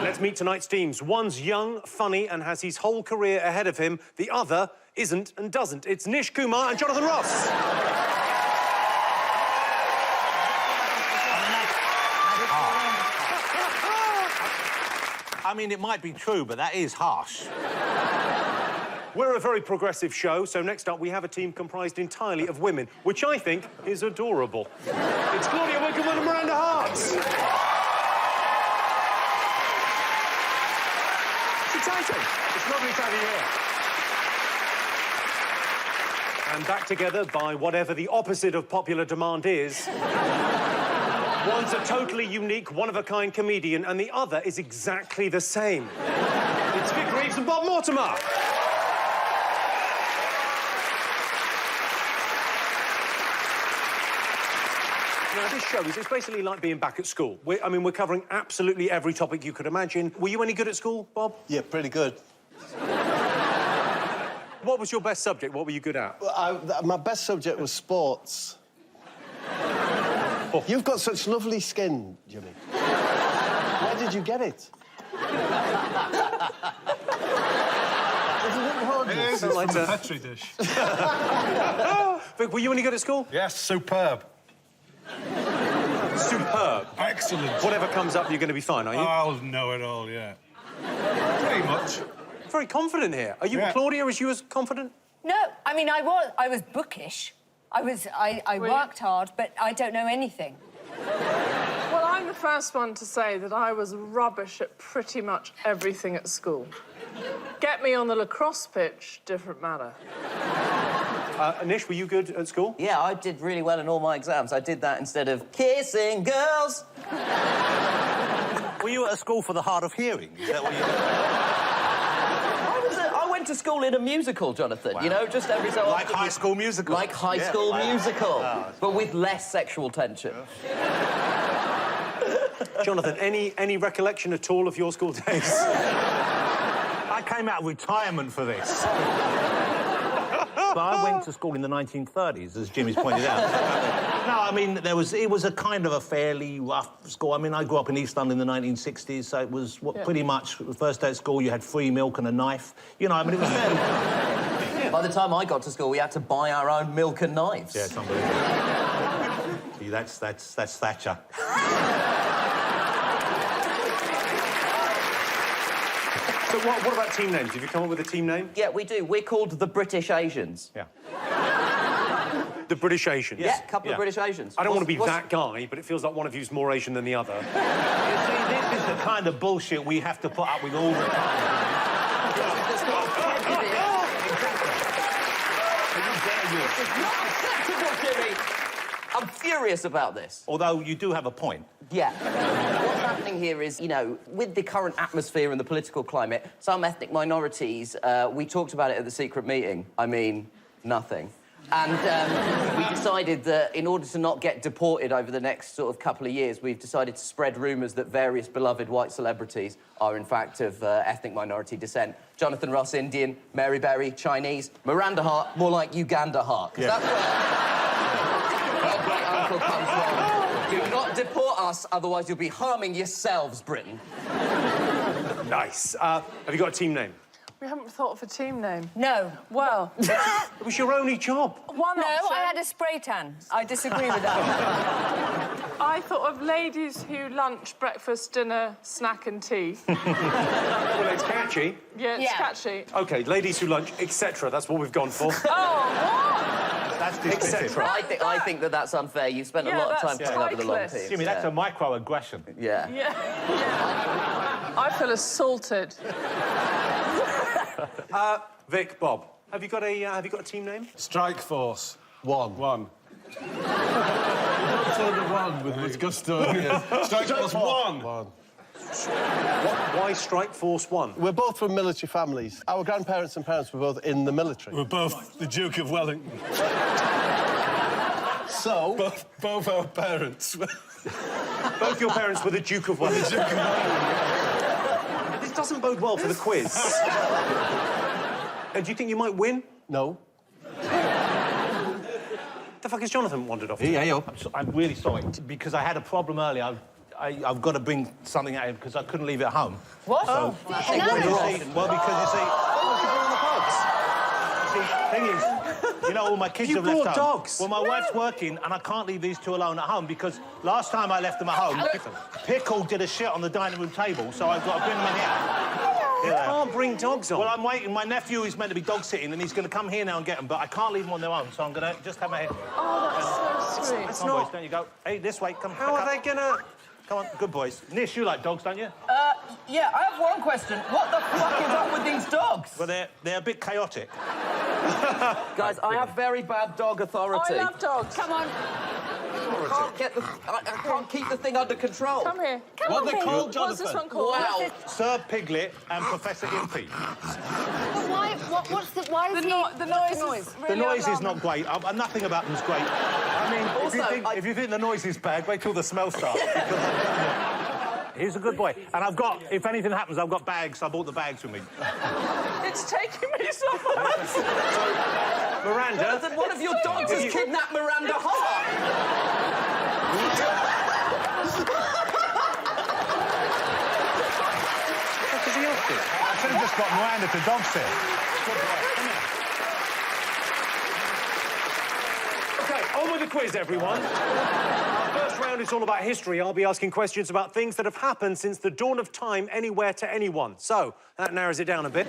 Let's meet tonight's teams. One's young, funny, and has his whole career ahead of him. The other isn't and doesn't. It's Nish Kumar and Jonathan Ross. I mean, it might be true, but that is harsh. We're a very progressive show, so next up we have a team comprised entirely of women, which I think is adorable. It's Claudia Wickman and Miranda Hart. It's exciting. It's lovely to have you here. And back together by whatever the opposite of popular demand is. One's a totally unique, one-of-a-kind comedian, and the other is exactly the same. It's Vic Reeves and Bob Mortimer. Now, this show is basically like being back at school. We're covering absolutely every topic you could imagine. Were you any good at school, Bob? Yeah, pretty good. What was your best subject? What were you good at? Well, my best subject was sports. Oh. You've got such lovely skin, Jimmy. Where did you get it? It's from a Petri dish. Vic, were you any good at school? Yes, superb. Superb. Excellent. Whatever comes up, you're going to be fine, are you? I'll know it all, yeah. Pretty much. Very confident here. Are you, Claudia, as you as confident? No, I mean, I was bookish. I worked hard, but I don't know anything. Well, I'm the first one to say that I was rubbish at pretty much everything at school. Get me on the lacrosse pitch, different matter. Nish, were you good at school? Yeah, I did really well in all my exams. I did that instead of kissing girls. Were you at a school for the hard of hearing? Is that what you I went to school in a musical, Jonathan. Wow. You know, just every so often. Like High School Musical? Like High School Musical, but with less sexual tension. Jonathan, any recollection at all of your school days? I came out of retirement for this. But I went to school in the 1930s, as Jimmy's pointed out. No, I mean, it was a kind of a fairly rough school. I mean, I grew up in East London in the 1960s, so it was pretty much the first day at school you had free milk and a knife. You know, I mean, it was fairly... By the time I got to school, we had to buy our own milk and knives. Yeah, it's unbelievable. See, that's Thatcher. So what about team names? Have you come up with a team name? Yeah, we do. We're called the British Asians. Yeah. The British Asians? Yeah, a couple of British Asians. I don't want to be that guy, but it feels like one of you's more Asian than the other. You see, this is the kind of bullshit we have to put up with all the time. I'm furious about this. Although you do have a point. Yeah. What's happening here is, you know, with the current atmosphere and the political climate, some ethnic minorities, we talked about it at the secret meeting. I mean, nothing. And we decided that in order to not get deported over the next sort of couple of years, we've decided to spread rumours that various beloved white celebrities are, in fact, of ethnic minority descent. Jonathan Ross, Indian, Mary Berry, Chinese, Miranda Hart, more like Uganda Hart. Because that's where our great uncle comes from. Do not deport us, otherwise you'll be harming yourselves, Britain. Nice. Have you got a team name? We haven't thought of a team name. No. Well... It was your only job. One option. I had a spray tan. I disagree with that. I thought of ladies who lunch, breakfast, dinner, snack and tea. Well, it's catchy. Yeah, it's catchy. OK, ladies who lunch, etc. That's what we've gone for. Oh, what? That's dismissive. I think that's unfair. You've spent a lot of time putting up with the long teams. Jimmy, that's a microaggression. Yeah. Yeah. I feel assaulted. Vic, Bob, have you got a team name? Strike Force. One. Say the one with gusto. Strike Force one. Why Strike Force 1? We're both from military families. Our grandparents and parents were both in the military. We're both the Duke of Wellington. So... Both our parents. Both your parents were the Duke of Wellington. The Duke of Wellington. This doesn't bode well for the quiz. And do you think you might win? No. The fuck has Jonathan wandered off? Yeah. I'm really sorry, because I had a problem earlier. I've got to bring something out because I couldn't leave it at home. What? So, No. well, because you see... See, thing is, you know, all my kids have left home. dogs? Well, my wife's working, and I can't leave these two alone at home because last time I left them at home, Pickle did a shit on the dining room table, so I've got to bring them in here. You can't bring dogs on. Well, I'm waiting. My nephew is meant to be dog sitting, and he's going to come here now and get them, but I can't leave them on their own, so I'm going to just have my head. Oh, that's so sweet. Come on, boys, don't you go. Hey, this way, come. How are they gonna... Come on, good boys. Nish, you like dogs, don't you? Yeah, I have one question. What the fuck is up with these dogs? Well, they're a bit chaotic. Guys, I have very bad dog authority. I love dogs. Come on. I can't keep the thing under control. Come here. What are they called, What's this one called? Wow. Sir Piglet and Professor Impy. But why? Why is The noise is The really noise is alarming. not great. Nothing about them's great. I mean, Also, if you think the noise is bad, wait till the smell starts. He's a good boy. And I've got, if anything happens, I've got bags. I brought the bags with me. It's taking me so fast. Miranda... Then one of your dogs has kidnapped Miranda Hart. What is he up to? I should have just got Miranda to dog sit. OK, on with the quiz, everyone. Our first round is all about history. I'll be asking questions about things that have happened since the dawn of time, anywhere to anyone. So, that narrows it down a bit.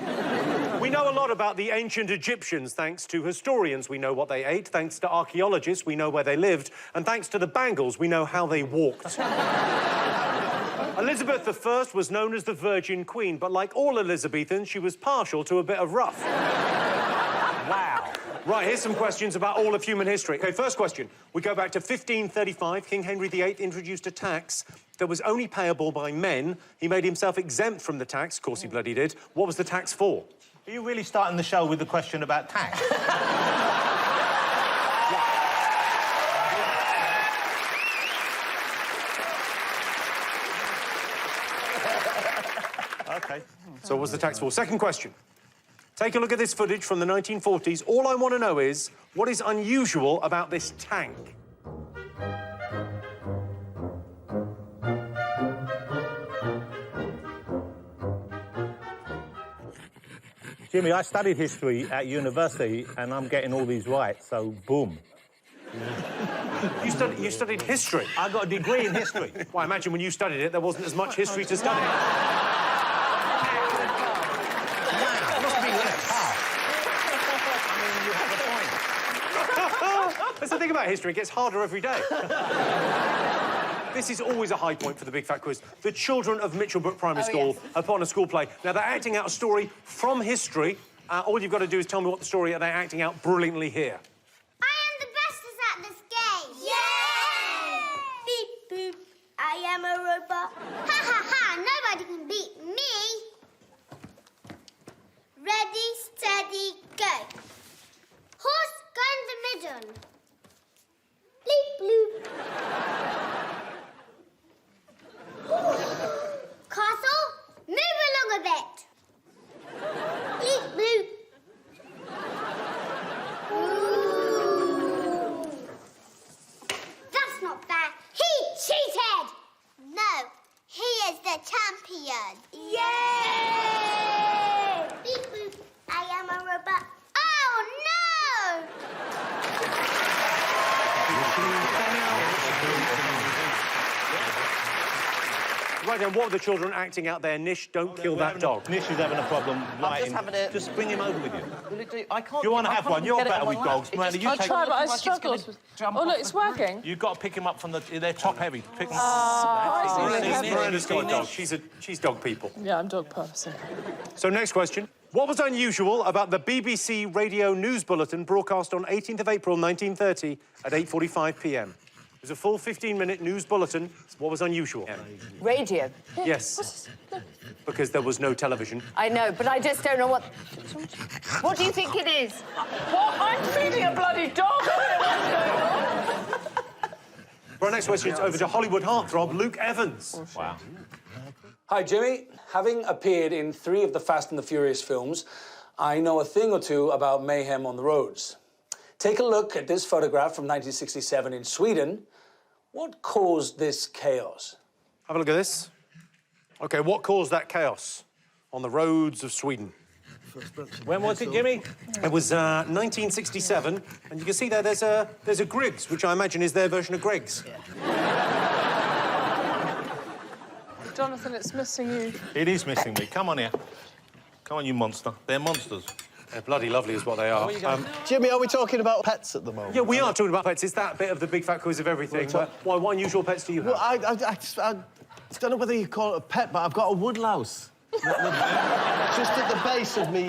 We know a lot about the ancient Egyptians, thanks to historians. We know what they ate. Thanks to archaeologists, we know where they lived. And thanks to the Bangles, we know how they walked. Elizabeth I was known as the Virgin Queen, but like all Elizabethans, she was partial to a bit of rough. Wow. Right, here's some questions about all of human history. OK, first question. We go back to 1535. King Henry VIII introduced a tax that was only payable by men. He made himself exempt from the tax. Of course, he bloody did. What was the tax for? Are you really starting the show with the question about tax? OK. So what was the tax for? Second question. Take a look at this footage from the 1940s. All I want to know is, what is unusual about this tank? Jimmy, I studied history at university, and I'm getting all these right, so boom. You studied history? I got a degree in history. Well, I imagine when you studied it, there wasn't as much history to study. That's the thing about history, it gets harder every day. This is always a high point for the Big Fat Quiz. The children of Mitchellbrook Primary School are put on a school play. Now, they're acting out a story from history. All you've got to do is tell me what the story they're acting out brilliantly here. I am the bestest at this game. Yay! Beep, boop. I am a robot. Ha, ha, ha. Nobody can beat me. Ready, steady, go. Horse, go in the middle. Bleep, bloop. Castle, move along a bit. Bleep, bloop. Ooh. That's not fair. He cheated. No, he is the champion. Yay! Beep, boop. I am a robot. Oh, no! Right then, what were the children acting out there? Nish, don't kill that dog. Nish is having a problem lighting. Just bring him over with you. I can't. You want to have one? You're better with dogs. Miranda, you I take try, but I like it's gonna struggle. jump Oh, look, off it's the- working. You've got to pick him up from the... They're top-heavy. Pick them Miranda's got a dog. She's dog people. Yeah, I'm dog person. So, next question. What was unusual about the BBC radio news bulletin broadcast on 18th of April 1930 at 8:45 p.m? It was a full 15-minute news bulletin. What was unusual? Radio. Yes. Because there was no television. I know, but I just don't know what... What do you think it is? What? I'm feeding a bloody dog. For our next question, it's over to Hollywood heartthrob Luke Evans. Wow. Hi, Jimmy. Having appeared in 3 of the Fast and the Furious films, I know a thing or two about mayhem on the roads. Take a look at this photograph from 1967 in Sweden. What caused this chaos? Have a look at this. OK, what caused that chaos on the roads of Sweden? When was it, Jimmy? It was 1967, and you can see there's a Griggs, which I imagine is their version of Greggs. Jonathan, it's missing you. It is missing me. Come on here. Come on, you monster. They're monsters. They're bloody lovely is what they are. Jimmy, are we talking about pets at the moment? Yeah, we are talking about pets. It's that bit of the big fat quiz of everything. What unusual pets do you have? Well, I don't know whether you call it a pet, but I've got a woodlouse. Just at the base of me,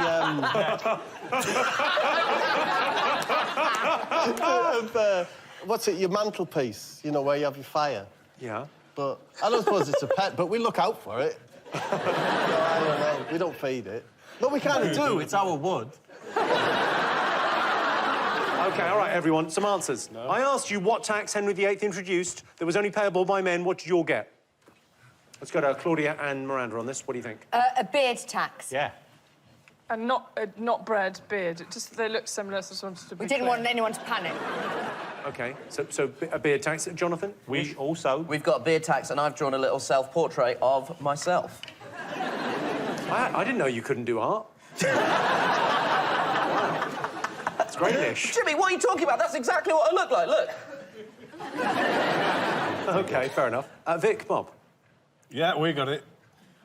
what's it, your mantelpiece, you know, where you have your fire. Yeah. But I don't suppose it's a pet, but we look out for it. No, I don't know. We don't feed it. But we kind of do. It's our wood. OK, all right, everyone, some answers. No. I asked you what tax Henry VIII introduced that was only payable by men. What did you all get? Let's go to Claudia and Miranda on this. What do you think? A beard tax. Yeah. And not bread, beard. It just, they look similar, so I just wanted to be We didn't clear. want anyone to panic. OK, so a beard tax. Jonathan? We also... We've got a beard tax, and I've drawn a little self-portrait of myself. I didn't know you couldn't do art. Wow. That's great-ish. Jimmy, what are you talking about? That's exactly what I look like, look. OK, fair enough. Vic, Bob? Yeah, we got it.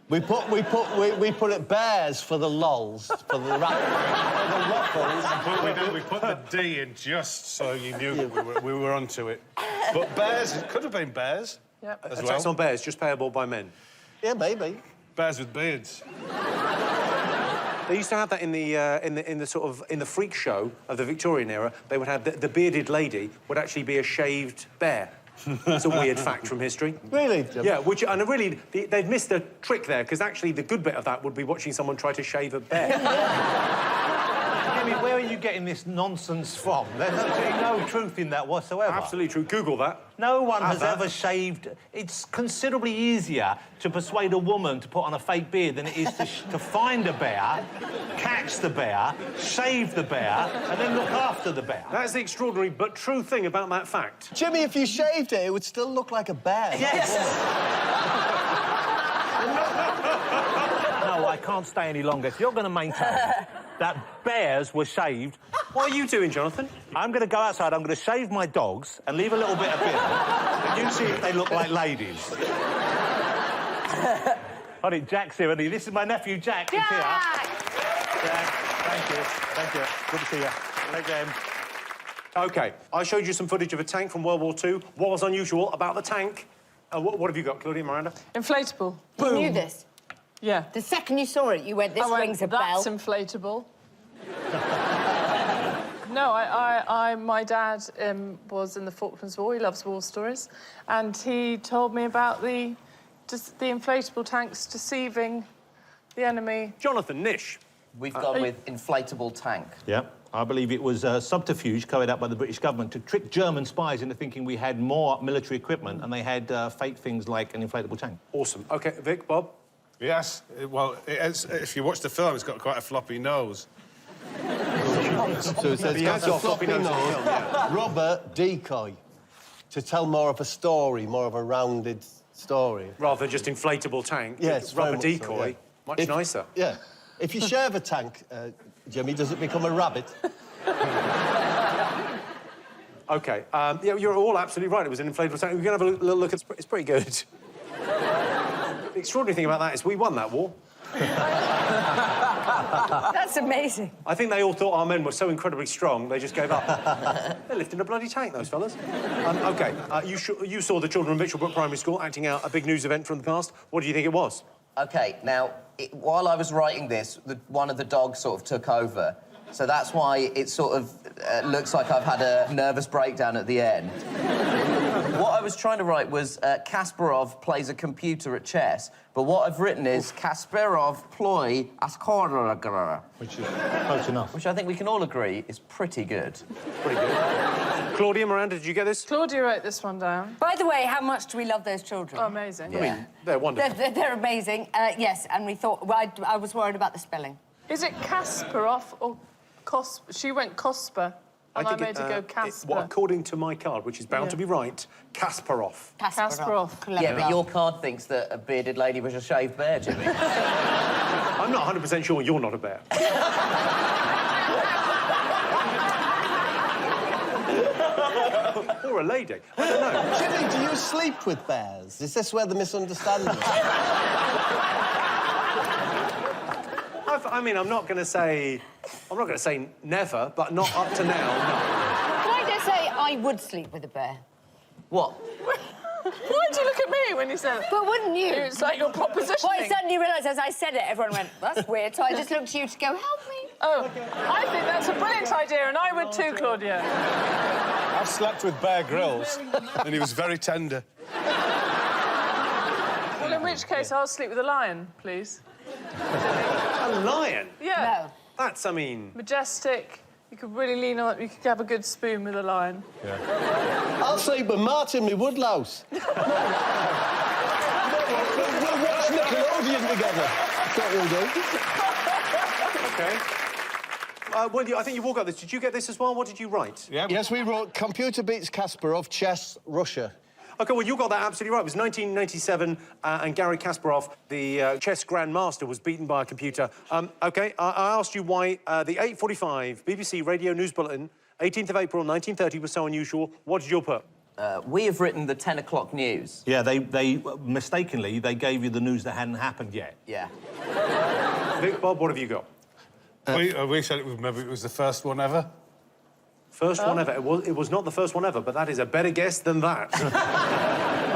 We put it bears for the lols, for the waffles. We put the D in just so you knew we were onto it. But bears, it could have been bears. Yep. As A well. tax on bears, just payable by men. Yeah, maybe. Bears with beards. They used to have that in the freak show of the Victorian era. They would have the bearded lady would actually be a shaved bear. It's a weird fact from history. Really? Jim? Yeah, they'd missed a trick there, because actually the good bit of that would be watching someone try to shave a bear. Jimmy, where are you getting this nonsense from? There's absolutely no truth in that whatsoever. Absolutely true. Google that. No one has ever shaved... It's considerably easier to persuade a woman to put on a fake beard than it is to find a bear, catch the bear, shave the bear, and then look after the bear. That's the extraordinary but true thing about that fact. Jimmy, if you shaved it, it would still look like a bear. Yes! No, I can't stay any longer. If you're going to maintain that bears were shaved... What are you doing, Jonathan? I'm going to go outside, I'm going to shave my dogs and leave a little bit of beard, and you see if they look like ladies. Hold it, Jack's here, isn't he? This is my nephew, Jack. He's here. Jack! Jack, thank you. Thank you. Good to see you. Take care. OK, I showed you some footage of a tank from World War II. What was unusual about the tank? What have you got, Claudia, Miranda? Inflatable. You knew this? Yeah. The second you saw it, you went, this rings a bell. That's inflatable. No, my dad was in the Falklands War. He loves war stories. And he told me about the inflatable tanks deceiving the enemy. Jonathan, Nish. We've gone with inflatable tank. Yeah, I believe it was a subterfuge carried out by the British government to trick German spies into thinking we had more military equipment and they had fake things like an inflatable tank. Awesome. OK, Vic, Bob? Yes. Well, if you watch the film, it's got quite a floppy nose. So it says, got a floppy nose, rubber decoy, to tell more of a story, more of a rounded story. Rather than just inflatable tank. Yes, rubber very decoy. much so, yeah. Much nicer. Yeah. If you shave a tank, Jimmy, does it become a rabbit? OK, yeah, you're all absolutely right. It was an inflatable tank. We're going to have a little look. It's pretty good. The extraordinary thing about that is we won that war. That's amazing. I think they all thought our men were so incredibly strong, they just gave up. They're lifting a bloody tank, those fellas. OK, you saw the children of Mitchellbrook Primary School acting out a big news event from the past. What do you think it was? OK, now, while I was writing this, one of the dogs sort of took over. So that's why it sort of looks like I've had a nervous breakdown at the end. What I was trying to write was Kasparov plays a computer at chess, but what I've written is Kasparov ploy as choreographer. Which is close enough. Which I think we can all agree is pretty good. Pretty good. Claudia, Miranda, did you get this? Claudia wrote this one down. By the way, how much do we love those children? Oh, amazing. Yeah. I mean, they're wonderful. They're amazing. Yes, and we thought... Well, I was worried about the spelling. Is it Kasparov or She went Cosper. And I made to go Casper. Well, according to my card, which is bound to be right, Kasparov. Kasparov. Clever. Yeah, but your card thinks that a bearded lady was a shaved bear, Jimmy. I'm not 100% sure you're not a bear. Or a lady. I don't know. Jimmy, do you sleep with bears? Is this where the misunderstanding is? I mean, I'm not going to say never, but not up to now, no. Can I just say I would sleep with a bear? What? Why did you look at me when you said it? But wouldn't you? It's like your propositioning. Well, I suddenly realised as I said it, everyone went, that's weird. So I just looked to you to go, help me. Oh, I think that's a brilliant idea, and I would too, Claudia. I've slept with Bear Grylls, and he was very tender. Well, in which case, I'll sleep with a lion, please. A lion? Yeah. No. That's, I mean... Majestic. You could really lean on it. You could have a good spoon with a lion. I'll sleep with Martin, me woodlouse. We'll watch Nickelodeon together. That's what we'll do. OK. Well, I think you've all got this. Did you get this as well? What did you write? Yeah. Yes, we wrote computer beats Kasparov, chess, Russia. OK, well, you got that absolutely right. It was 1997, and Garry Kasparov, the chess grandmaster, was beaten by a computer. OK, I asked you why the 8:45 BBC Radio News Bulletin, 18th of April, 1930, was so unusual. What did you all put? We have written the 10 o'clock news. Yeah, they mistakenly, they gave you the news that hadn't happened yet. Yeah. Vic, Bob, what have you got? We said it was, maybe it was the first one ever. First one ever. It was not the first one ever, but that is a better guess than that.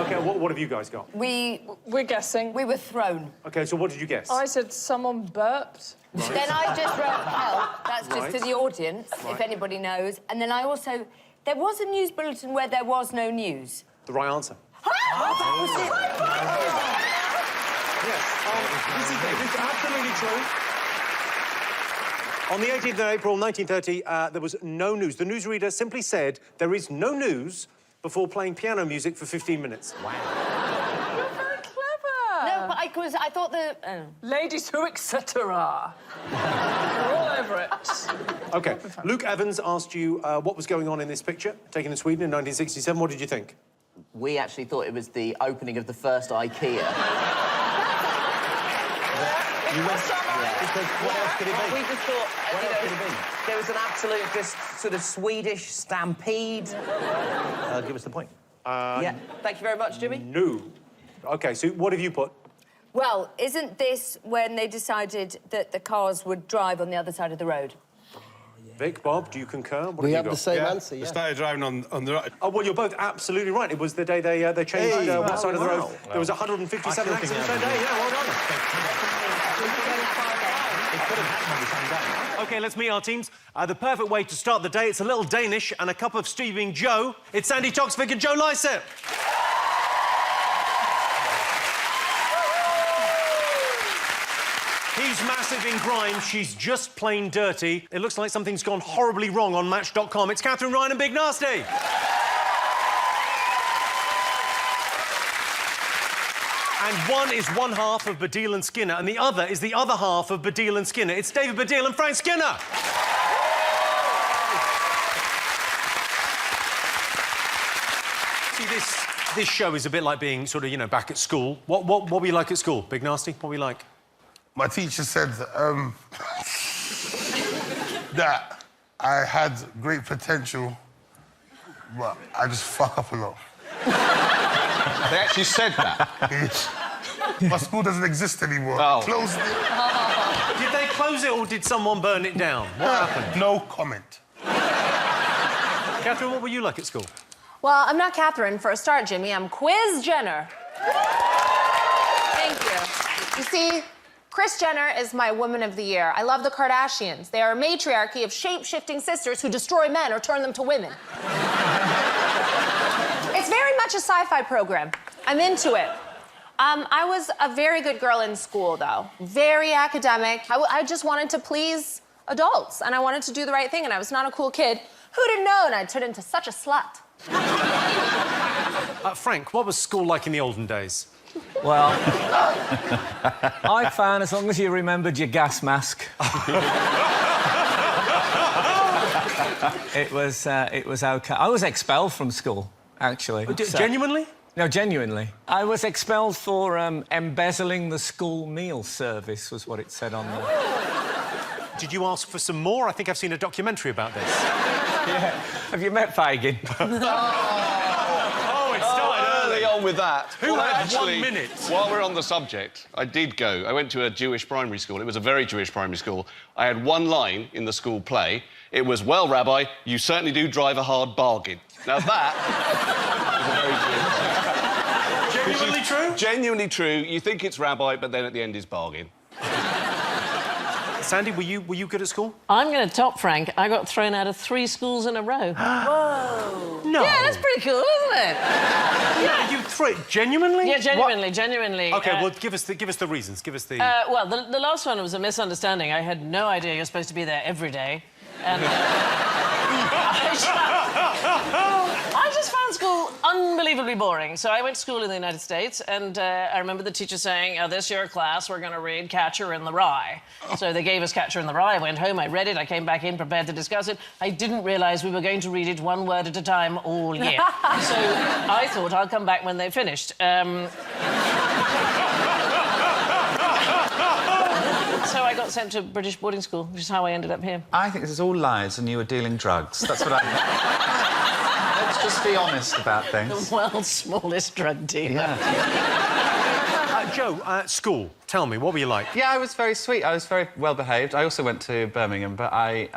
OK, what have you guys got? We're guessing. We were thrown. OK, so what did you guess? I said someone burped. Right. Then I just wrote help. That's just Right. to the audience, if anybody knows. And then I also... There was a news bulletin where there was no news. The right answer. Oh, that was it. Yes. This is absolutely true. On the 18th of April, 1930, there was no news. The newsreader simply said, there is no news, before playing piano music for 15 minutes. You're very clever. No, but I thought the... Ladies who, etc. We're all over it. OK. Luke Evans asked you what was going on in this picture, taken in Sweden in 1967. What did you think? We actually thought it was the opening of the first IKEA. Because what else could it be? We just thought, there was an absolute just sort of Swedish stampede. Give us the point. Yeah. Thank you very much, Jimmy. No. OK, so what have you put? Well, isn't this when they decided that the cars would drive on the other side of the road? Vic, Bob, do you concur? What We have have you the got? same answer, They yeah. started driving on the right. Oh, well, you're both absolutely right. It was the day they changed one side of the road. There was 157 accidents that day. Yeah, well done. OK, let's meet our teams. The perfect way to start the day, it's a little Danish and a cup of steaming Joe. It's Sandi Toksvig and Joe Lycett. He's massive in grime, she's just plain dirty. It looks like something's gone horribly wrong on Match.com. It's Katherine Ryan and Big Nasty. And one is one half of Baddiel and Skinner, and the other is the other half of Baddiel and Skinner. It's David Baddiel and Frank Skinner. See, this show is a bit like being sort of, you know, back at school. What were you like at school, Big Nasty? What were you like? My teacher said that I had great potential, but I just fuck up a lot. They actually said that? My school doesn't exist anymore. Oh. Closed it. Did they close it or did someone burn it down? What happened? No comment. Katherine, what were you like at school? Well, I'm not Katherine, for a start, Jimmy. I'm Quiz Jenner. Thank you. You see, Kris Jenner is my Woman of the Year. I love the Kardashians. They are a matriarchy of shape-shifting sisters who destroy men or turn them to women. It's very much a sci-fi program. I'm into it. I was a very good girl in school, though. Very academic. I just wanted to please adults, and I wanted to do the right thing, and I was not a cool kid. Who'd have known I'd turn into such a slut? Frank, what was school like in the olden days? Well, I found as long as you remembered your gas mask. It was OK. I was expelled from school, actually. Genuinely? No, genuinely. I was expelled for embezzling the school meal service, was what it said on there. Did you ask for some more? I think I've seen a documentary about this. Yeah. Have you met Fagin? Oh, it started early on with that. Who had actually, 1 minute? While we're on the subject, I did go. I went to a Jewish primary school. It was a very Jewish primary school. I had one line in the school play. It was, well, Rabbi, you certainly do drive a hard bargain. Now, that was a very Jewish... Genuinely true? Genuinely true. You think it's Rabbi, but then at the end is bargain. Sandy, were you good at school? I'm going to top Frank. I got thrown out of 3 schools in a row. Whoa. No. Yeah, that's pretty cool, isn't it? Yeah. You genuinely? Yeah, genuinely. OK, well, give us the reasons. Give us the... Well, the last one was a misunderstanding. I had no idea you're supposed to be there every day. And I just found school unbelievably boring. So I went to school in the United States, and I remember the teacher saying, this year class, we're going to read Catcher in the Rye. So they gave us Catcher in the Rye. I went home, I read it, I came back in prepared to discuss it. I didn't realise we were going to read it 1 word at a time all year. So I thought I'll come back when they finished. So I got sent to British boarding school, which is how I ended up here. I think this is all lies and you were dealing drugs. That's what I think. Let's just be honest about things. The world's smallest drug dealer. Yeah. Joe, school, tell me, what were you like? Yeah, I was very sweet. I was very well behaved. I also went to Birmingham, but I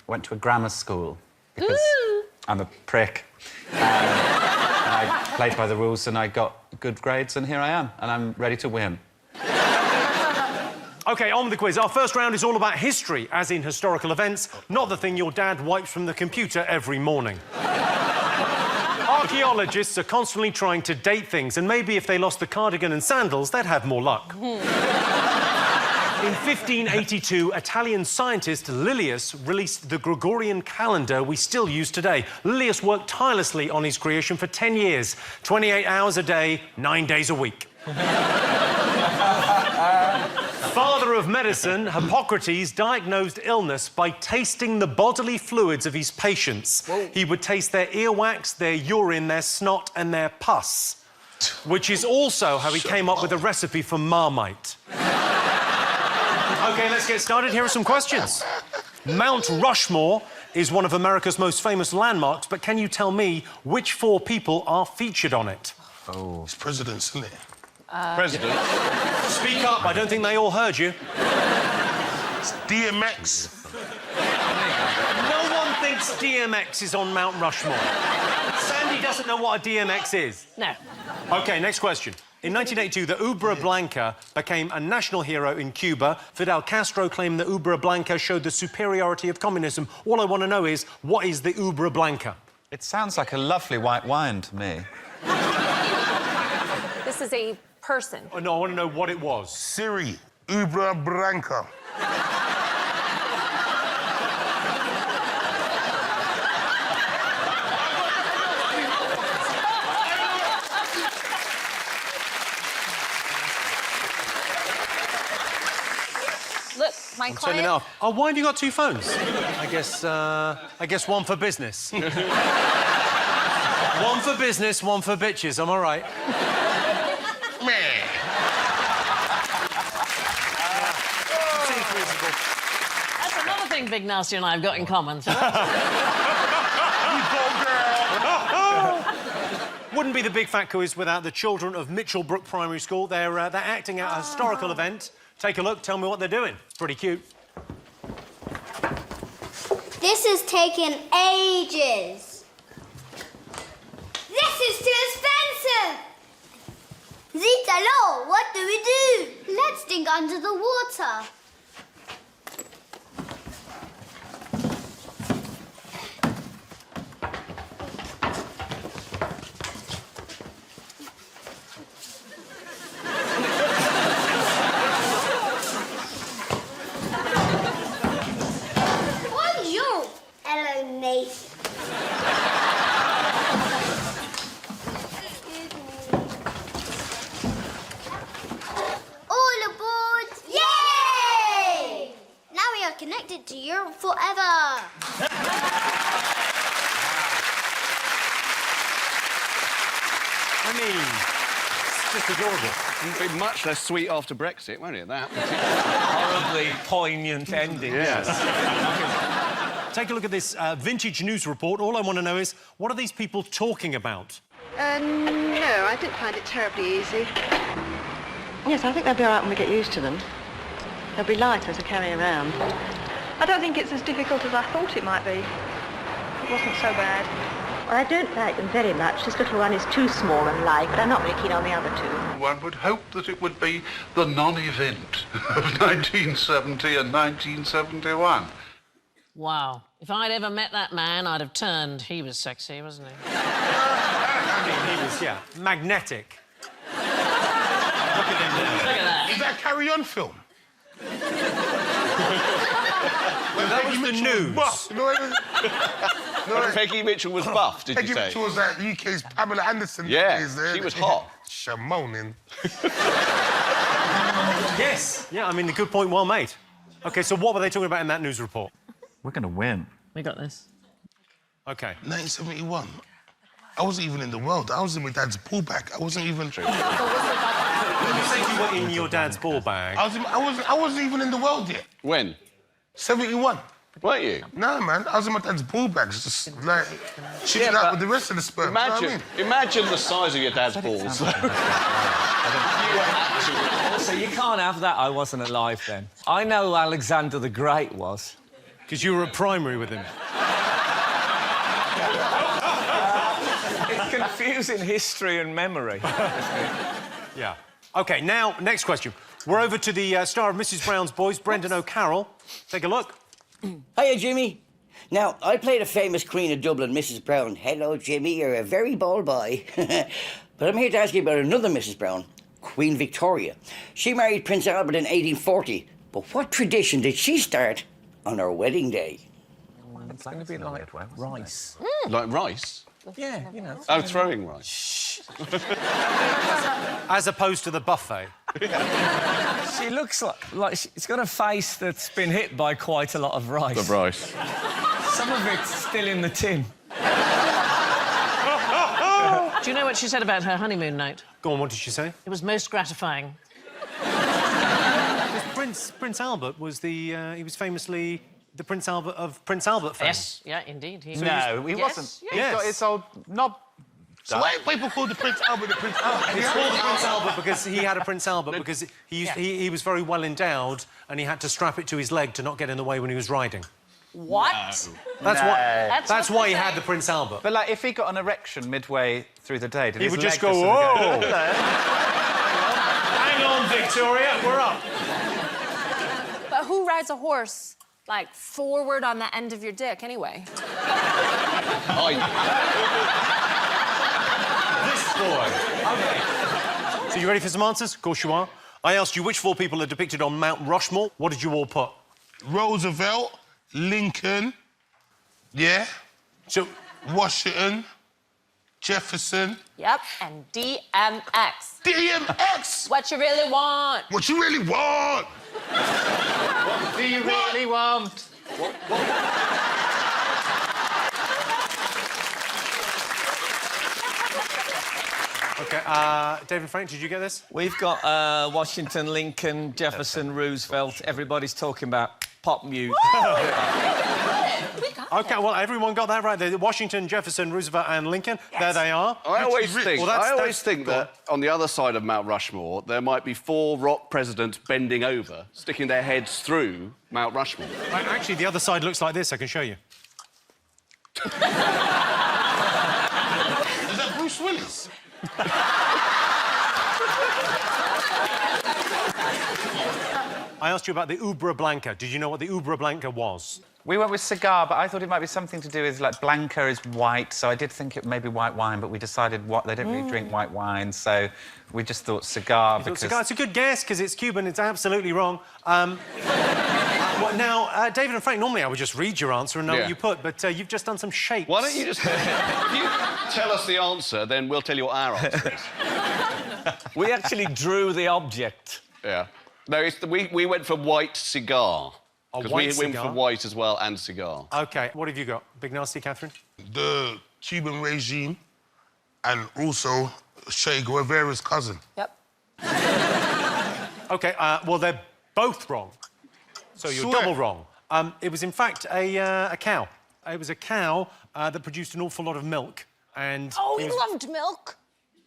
went to a grammar school because I'm a prick. And I played by the rules and I got good grades, and here I am, and I'm ready to win. OK, on with the quiz. Our first round is all about history, as in historical events, not the thing your dad wipes from the computer every morning. Archaeologists are constantly trying to date things, and maybe if they lost the cardigan and sandals, they'd have more luck. In 1582, Italian scientist Lilius released the Gregorian calendar we still use today. Lilius worked tirelessly on his creation for 10 years, 28 hours a day, 9 days a week. Father of medicine, Hippocrates diagnosed illness by tasting the bodily fluids of his patients. Whoa. He would taste their earwax, their urine, their snot and their pus, which is also how he came up with a recipe for Marmite. OK, let's get started. Here are some questions. Mount Rushmore is one of America's most famous landmarks, but can you tell me which 4 people are featured on it? Oh. It's presidents, isn't it? President? Speak up, I don't think they all heard you. It's DMX. No one thinks DMX is on Mount Rushmore. Sandy doesn't know what a DMX is. No. OK, next question. In 1982, the Ubra Blanca became a national hero in Cuba. Fidel Castro claimed the Ubra Blanca showed the superiority of communism. All I want to know is, what is the Ubra Blanca? It sounds like a lovely white wine to me. This is a person. Oh, no, I want to know what it was. Siri, Ubra Blanca. Look, my I'm client... turning it off. Oh, why have you got 2 phones? I guess one for business. One for business, one for bitches. I'm all right. That's another thing Big Nasty and I have got in common. So Wouldn't be the Big Fat Quiz without the children of Mitchellbrook Primary School. They're acting out a historical event. Take a look, tell me what they're doing. It's pretty cute. This has taken ages. This is too expensive. Zitalo, what do we do? Let's dig under the water. Bonjour. Hello, Nathan. All aboard! Yay! connected to Europe forever. I mean, it's just adorable. It'll be much less sweet after Brexit, won't it, that? Horribly poignant ending. Yes. Take a look at this vintage news report. All I want to know is, what are these people talking about? No, I didn't find it terribly easy. Yes, I think they'll be all right when we get used to them. They'll be lighter to carry around. I don't think it's as difficult as I thought it might be. It wasn't so bad. Well, I don't like them very much. This little one is too small and light, but I'm not very keen on the other two. One would hope that it would be the non-event of 1970 and 1971. Wow. If I'd ever met that man, I'd have turned. He was sexy, wasn't he? I mean, he was, yeah, magnetic. Look at him now. Look at that. Is that Carry On film? That was the news. Peggy Mitchell was buff, did Peggy you say? Mitchell was like the UK's Pamela Anderson. Yeah, there. she was hot. Shamonin. Yes. Yeah, I mean, a good point, well made. OK, so what were they talking about in that news report? We're going to win. We got this. OK. 1971. I wasn't even in the world. I was in my dad's ball bag. I wasn't even... When you say you were in your dad's ball bag... I wasn't even in the world yet. When? 71. Weren't you? No, man. I was in my dad's ball bags, just, like, shitting out with the rest of the sperm. Imagine, you know what I mean? imagine the size of your dad's balls. So you can't have that. I wasn't alive then. I know who Alexander the Great was. Because you were at primary with him. It's confusing history and memory. Yeah. OK, now, next question. We're over to the star of Mrs. Brown's Boys, Brendan O'Carroll. Take a look. Hiya, Jimmy. Now, I played a famous Queen of Dublin, Mrs. Brown. Hello, Jimmy, you're a very bold boy. But I'm here to ask you about another Mrs. Brown, Queen Victoria. She married Prince Albert in 1840. But what tradition did she start on her wedding day? It's going to be like rice. Like rice? Yeah, you know. Oh, throwing rice. As opposed to the buffet. She looks like she's got a face that's been hit by quite a lot of rice. The rice. Some of it's still in the tin. Do you know what she said about her honeymoon night? Go on, what did she say? It was most gratifying. Prince Albert was the... he was famously the Prince Albert of Prince Albert fame. Yes, yeah, indeed. He No, he wasn't. Yes. He's got his old knob. So why people call the Prince Albert the Prince Albert? It's called the Prince Albert because he had a Prince Albert because he was very well endowed and he had to strap it to his leg to not get in the way when he was riding. What? That's why he had the Prince Albert. But, like, if he got an erection midway through the day, did he his would leg just go, whoa! Hang on, Victoria, we're up. But who rides a horse, like, forward on the end of your dick, anyway? This boy. OK. So you ready for some answers? Of course you are. I asked you which 4 people are depicted on Mount Rushmore. What did you all put? Roosevelt, Lincoln, yeah. So Washington, Jefferson. Yep, and DMX. DMX! What you really want? What you really want? What do you really want? OK, David and Frank, did you get this? We've got Washington, Lincoln, Jefferson, Roosevelt. Everybody's talking about pop music. OK, well, everyone got that right. They're Washington, Jefferson, Roosevelt and Lincoln. Yes. There they are. I always think, well, that on the other side of Mount Rushmore, there might be 4 rock presidents bending over, sticking their heads through Mount Rushmore. Actually, the other side looks like this. I can show you. Is that Bruce Willis? I asked you about the Ubra Blanca. Did you know what the Ubra Blanca was? We went with cigar, but I thought it might be something to do with, like, Blanca is white, so I did think it may be white wine, but we decided they don't really drink white wine, so we just thought cigar because... Cigar. It's a good guess, because it's Cuban. It's absolutely wrong. Now, David and Frank, normally I would just read your answer and know what you put, but you've just done some shapes. Why don't you just... if you tell us the answer, then we'll tell you what our answer is. We actually drew the object. Yeah. No, we went for white cigar. Because white we went cigar. for white as well and cigar. OK, what have you got? Big Nasty, Catherine? The Cuban regime and also Che Guevara's cousin. Yep. OK, well, they're both wrong. So you're Swear. double wrong. It was, in fact, a cow. It was a cow that produced an awful lot of milk. And Oh, he loved milk.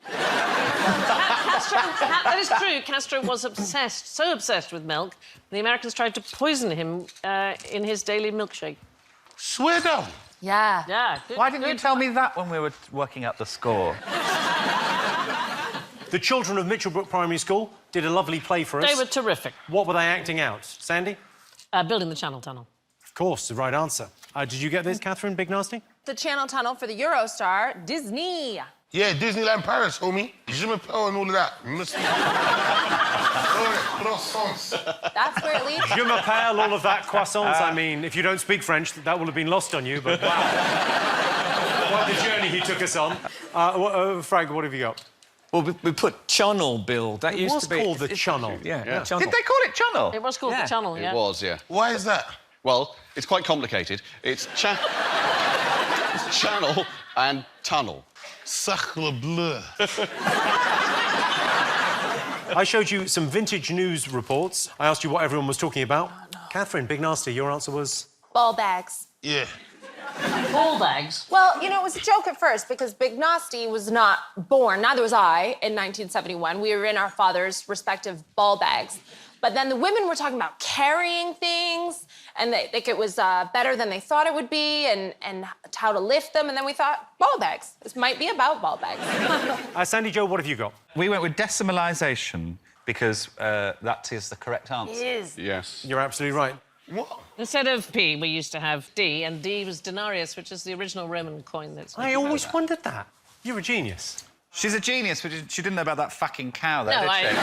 Castro, that is true. Castro was obsessed, so obsessed with milk, the Americans tried to poison him in his daily milkshake. Swear down. Yeah. Yeah. Why didn't you tell me that when we were working out the score? The children of Mitchellbrook Primary School did a lovely play for us. They were terrific. What were they acting out? Sandy? Building the Channel Tunnel. Of course, the right answer. Did you get this, Catherine, Big Nasty? The Channel Tunnel for the Eurostar, Disney. Yeah, Disneyland Paris, homie. Je m'appelle and all of that. Croissants. That's where it leads. Je m'appelle, all of that, croissants. I mean, if you don't speak French, that will have been lost on you, but wow. What the journey he took us on. Frank, what have you got? Well, we put Channel Bill. That It used was to be... called the Channel. Yeah. Did they call it Channel? It was called the Channel, yeah. It was, yeah. Why is that? Well, it's quite complicated. It's channel and tunnel. Sacre bleu. I showed you some vintage news reports. I asked you what everyone was talking about. Oh, no. Catherine, Big Nasty, your answer was? Ball bags. Yeah. Ball bags. Well, you know, it was a joke at first because Big Nasty was not born, neither was I, in 1971. We were in our father's respective ball bags. But then the women were talking about carrying things, and they think it was better than they thought it would be, and how to lift them. And then we thought, ball bags. This might be about ball bags. Sandy Joe, what have you got? We went with decimalisation because that is the correct answer. It is. Yes. You're absolutely right. What? Instead of P, we used to have D, and D was denarius, which is the original Roman coin that's... I always wondered that. You're a genius. She's a genius, but she didn't know about that fucking cow, though, No, did she?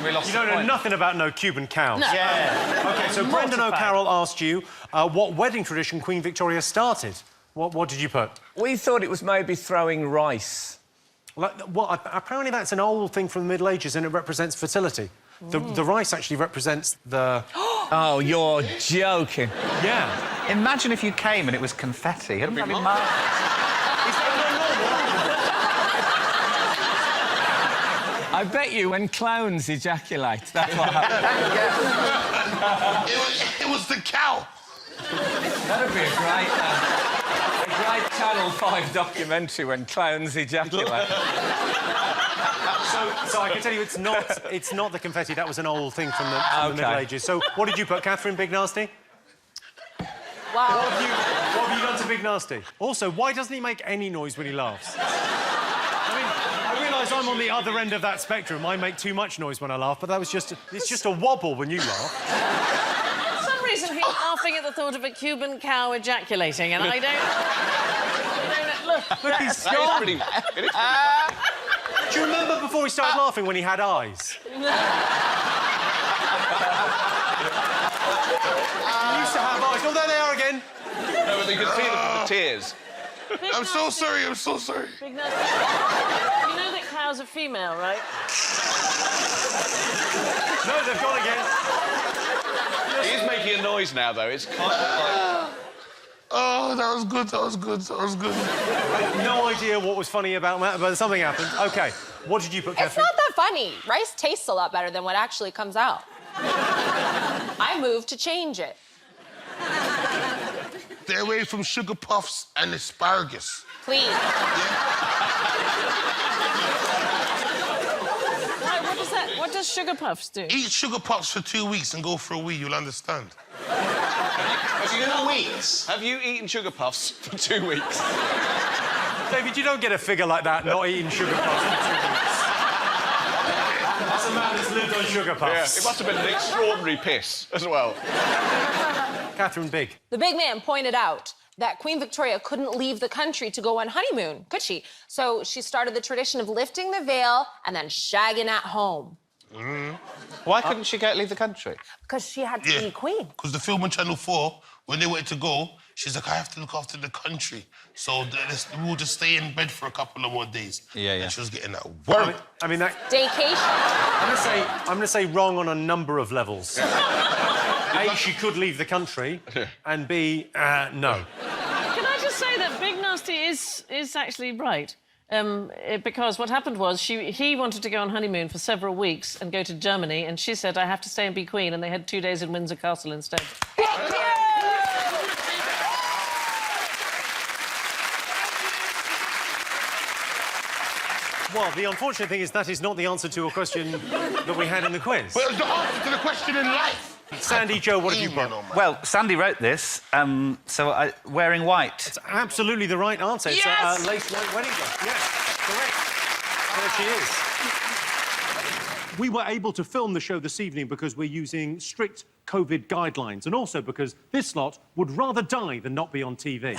We lost You don't know nothing about no Cuban cows. No. Yeah. OK, so Brendan O'Carroll asked you what wedding tradition Queen Victoria started. What did you put? We thought it was maybe throwing rice. Well, apparently that's an old thing from the Middle Ages and it represents fertility. The rice actually represents the... Oh, you're joking. Yeah. Imagine if you came and it was confetti. It'd be marvellous. I bet you when clowns ejaculate, that's what happens. It was the cow. That'd be a great Channel 5 documentary when clowns ejaculate. So I can tell you it's not the confetti. That was an old thing from the Middle Ages. So what did you put, Catherine, Big Nasty? Wow. What have you done to Big Nasty? Also, why doesn't he make any noise when he laughs? I mean, I realise I'm on the other end of that spectrum. I make too much noise when I laugh, but that was it's just a wobble when you laugh. For some reason, he's laughing at the thought of a Cuban cow ejaculating, and I don't... Look, he's It is pretty... Do you remember before he started laughing when he had eyes? He used to have eyes. Oh, there they are again. No, but you can see them from the tears. I'm so sorry, I'm so sorry. Big Nasty. You know that cows are female, right? No, they've gone again. He is making a noise now, though. It's kind of like... Oh, that was good, that was good, that was good. I had no idea what was funny about that, but something happened. OK, what did you put, Catherine? It's not that funny. Rice tastes a lot better than what actually comes out. I moved to change it. Stay away from sugar puffs and asparagus. Please. What does sugar puffs do? Eat sugar puffs for 2 weeks and go for a wee, you'll understand. Have you 2 weeks? Have you eaten sugar puffs for 2 weeks? David, you don't get a figure like that not eating sugar puffs for 2 weeks. That's a man that's lived on sugar puffs. Yeah, it must have been an extraordinary piss as well. Catherine Big. The big man pointed out that Queen Victoria couldn't leave the country to go on honeymoon, could she? So she started the tradition of lifting the veil and then shagging at home. Why couldn't she leave the country? Because she had to be queen. Because the film on Channel 4, when they wanted to go, She's like, I have to look after the country. So we'll just stay in bed for a couple of more days. Yeah. And she was getting that work. I mean that... Staycation. I'm going to say wrong on a number of levels. A, she could leave the country, and B, no. Can I just say that Big Nasty is actually right? Because what happened was he wanted to go on honeymoon for several weeks and go to Germany, and she said, I have to stay and be queen, and they had 2 days in Windsor Castle instead. Well, the unfortunate thing is that is not the answer to a question that we had in the quiz. But it was the answer to the question in life. Sandy, Joe, what have you got? Well, Sandy wrote this, wearing white. It's absolutely the right answer. Yes! It's a lace white wedding dress. Yes, correct. There she is. We were able to film the show this evening because we're using strict COVID guidelines, and also because this slot would rather die than not be on TV.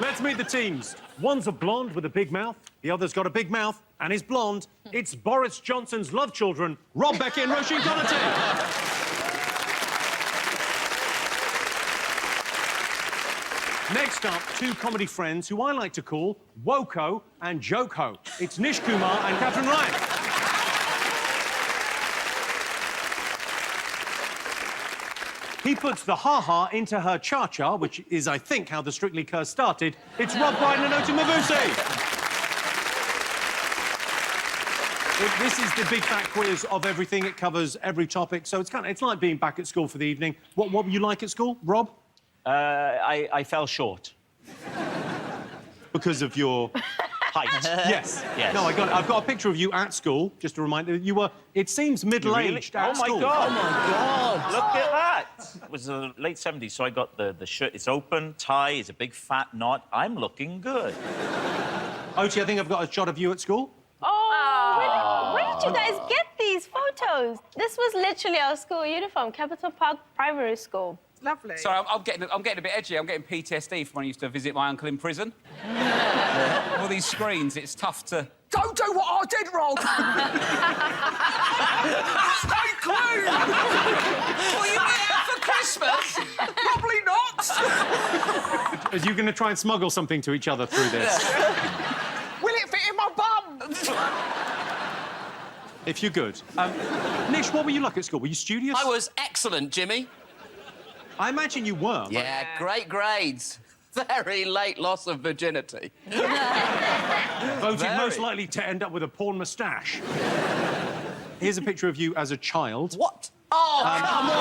Let's meet the teams. One's a blonde with a big mouth, the other's got a big mouth and is blonde. It's Boris Johnson's love children, Rob Beckett and Roisin Conaty. Next up, two comedy friends who I like to call Woko and Joke-Ho. It's Nish Kumar and Katherine Ryan. He puts the ha-ha into her cha-cha, which is, I think, how the Strictly Curse started. It's Rob Brydon and Oti Mabuse. This is the big fat quiz of everything. It covers every topic, so it's like being back at school for the evening. What were you like at school, Rob? I fell short. Because of your... height. Yes. No, I've got a picture of you at school, just to remind you. You were, it seems, middle-aged at school. Oh, my God. Look at that. It was the late 70s, so I got the shirt. It's open, tie, it's a big fat knot. I'm looking good. Oti, I think I've got a shot of you at school. Oh, where did you guys get these photos? This was literally our school uniform, Capital Park Primary School. Lovely. So I'm getting a bit edgy. I'm getting PTSD from when I used to visit my uncle in prison. All these screens, it's tough to... Don't do what I did, Rob! Stay clean! Will you be out for Christmas? Probably not! Are you going to try and smuggle something to each other through this? Will it fit in my bum? If you're good. Nish, what were you like at school? Were you studious? I was excellent, Jimmy. I imagine you were. Yeah, great grades. Very late loss of virginity. Voted most likely to end up with a porn moustache. Here's a picture of you as a child. What? Oh, come on!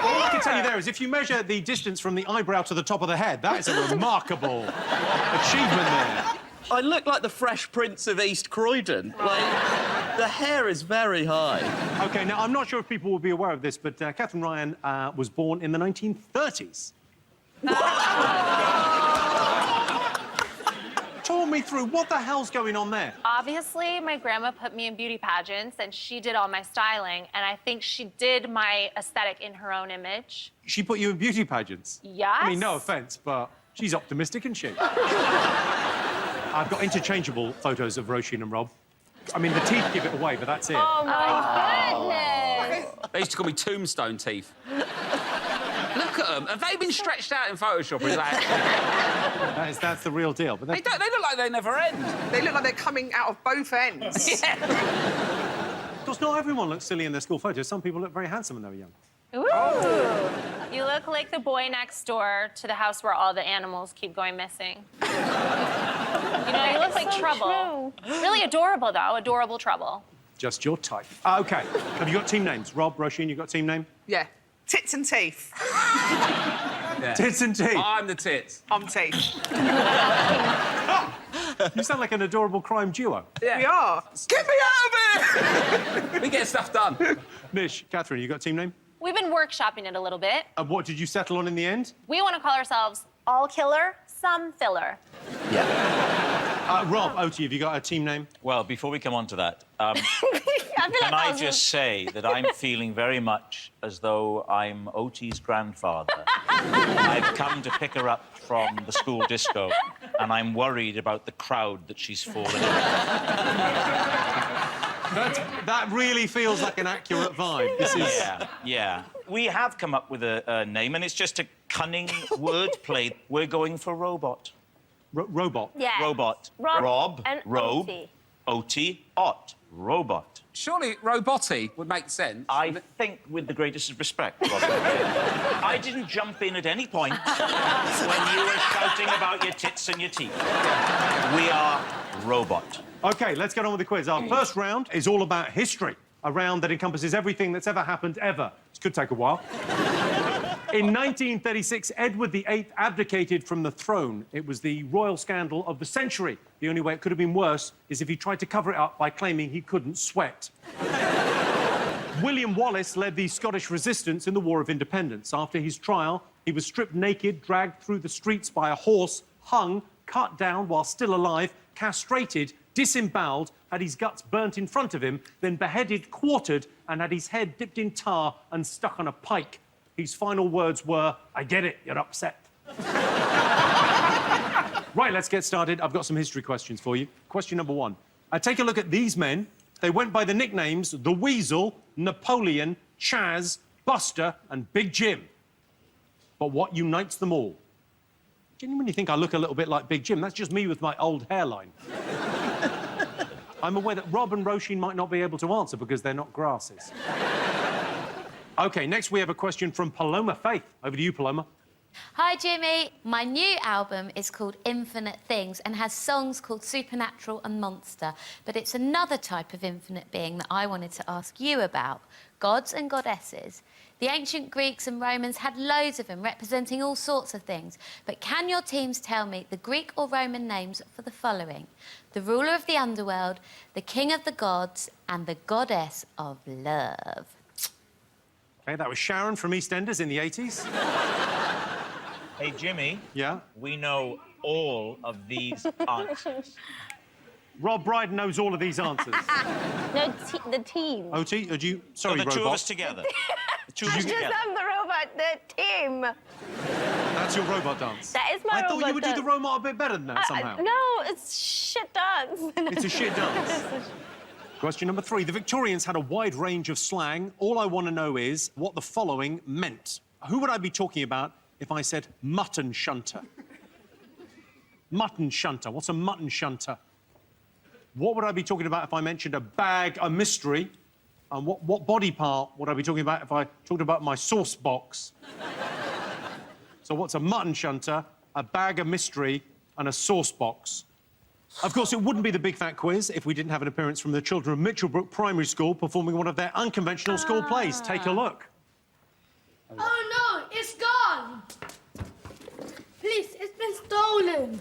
All I can tell you there is if you measure the distance from the eyebrow to the top of the head, that is a remarkable achievement there. I look like the Fresh Prince of East Croydon. Like, the hair is very high. OK, now, I'm not sure if people will be aware of this, but Katherine Ryan was born in the 1930s. Talk me through, what the hell's going on there? Obviously, my grandma put me in beauty pageants, and she did all my styling, and I think she did my aesthetic in her own image. She put you in beauty pageants? Yes. I mean, no offence, but she's optimistic, isn't she? I've got interchangeable photos of Roisin and Rob. I mean, the teeth give it away, but that's it. Oh, my goodness! They used to call me tombstone teeth. Look at them. Have they been stretched out in Photoshop, or is that... That's the real deal. But They look like they never end. They look like they're coming out of both ends. Yeah. Of course, not everyone looks silly in their school photos. Some people look very handsome when they were young. Ooh. You look like the boy next door to the house where all the animals keep going missing. You know, you look like Trouble. Really adorable, though. Adorable Trouble. Just your type. OK. Have you got team names? Rob, Roisin, you got team name? Yeah. Tits and teeth. Yeah. Tits and teeth. I'm the tits. I'm teeth. You sound like an adorable crime duo. Yeah. We are. Get me out of here! We get stuff done. Nish, Katherine, you got team name? We've been workshopping it a little bit. And what did you settle on in the end? We want to call ourselves All Killer, Some Filler. Rob, Oti, have you got a team name? Well, before we come on to that, can like I just say that I'm feeling very much as though I'm Oti's grandfather. I've come to pick her up from the school disco, and I'm worried about the crowd that she's fallen in. That really feels like an accurate vibe. This is... Yeah. We have come up with a name, and it's just to cunning wordplay. We're going for robot. Robot? Yeah. Robot. Rob and robe. Oti. Oti, ot. Robot. Surely roboty would make sense. I think, with the greatest respect, Robert, I didn't jump in at any point when you were shouting about your tits and your teeth. We are robot. OK, let's get on with the quiz. Our first round is all about history, a round that encompasses everything that's ever happened, ever. This could take a while. In 1936, Edward VIII abdicated from the throne. It was the royal scandal of the century. The only way it could have been worse is if he tried to cover it up by claiming he couldn't sweat. William Wallace led the Scottish resistance in the War of Independence. After his trial, he was stripped naked, dragged through the streets by a horse, hung, cut down while still alive, castrated, disemboweled, had his guts burnt in front of him, then beheaded, quartered, and had his head dipped in tar and stuck on a pike. His final words were, "I get it, you're upset." Right, let's get started. I've got some history questions for you. Question number one. Take a look at these men. They went by the nicknames The Weasel, Napoleon, Chaz, Buster, and Big Jim. But what unites them all? Genuinely think I look a little bit like Big Jim. That's just me with my old hairline. I'm aware that Rob and Roisin might not be able to answer because they're not grasses. OK, next we have a question from Paloma Faith. Over to you, Paloma. Hi, Jimmy. My new album is called Infinite Things and has songs called Supernatural and Monster. But it's another type of infinite being that I wanted to ask you about. Gods and goddesses. The ancient Greeks and Romans had loads of them, representing all sorts of things. But can your teams tell me the Greek or Roman names for the following? The ruler of the underworld, the king of the gods, and the goddess of love. OK, that was Sharon from EastEnders in the 80s. Hey, Jimmy. Yeah? We know all of these answers. Rob Brydon knows all of these answers. No, the team. Oti, do you... Sorry, so the robot. two of us together. The two of us Just together. I'm the robot, the team. That's your robot dance. That is my robot I thought you would dance. do the robot a bit better than that, somehow. No, it's shit dance. It's a shit dance. Question number 3. The Victorians had a wide range of slang. All I want to know is what the following meant. Who would I be talking about if I said mutton shunter? Mutton shunter. What's a mutton shunter? What would I be talking about if I mentioned a bag, a mystery? And what body part would I be talking about if I talked about my sauce box? So what's a mutton shunter, a bag, a mystery, and a sauce box? Of course, it wouldn't be the Big Fat Quiz if we didn't have an appearance from the children of Mitchellbrook Primary School performing one of their unconventional school plays. Take a look. Oh, no, it's gone. Please, it's been stolen.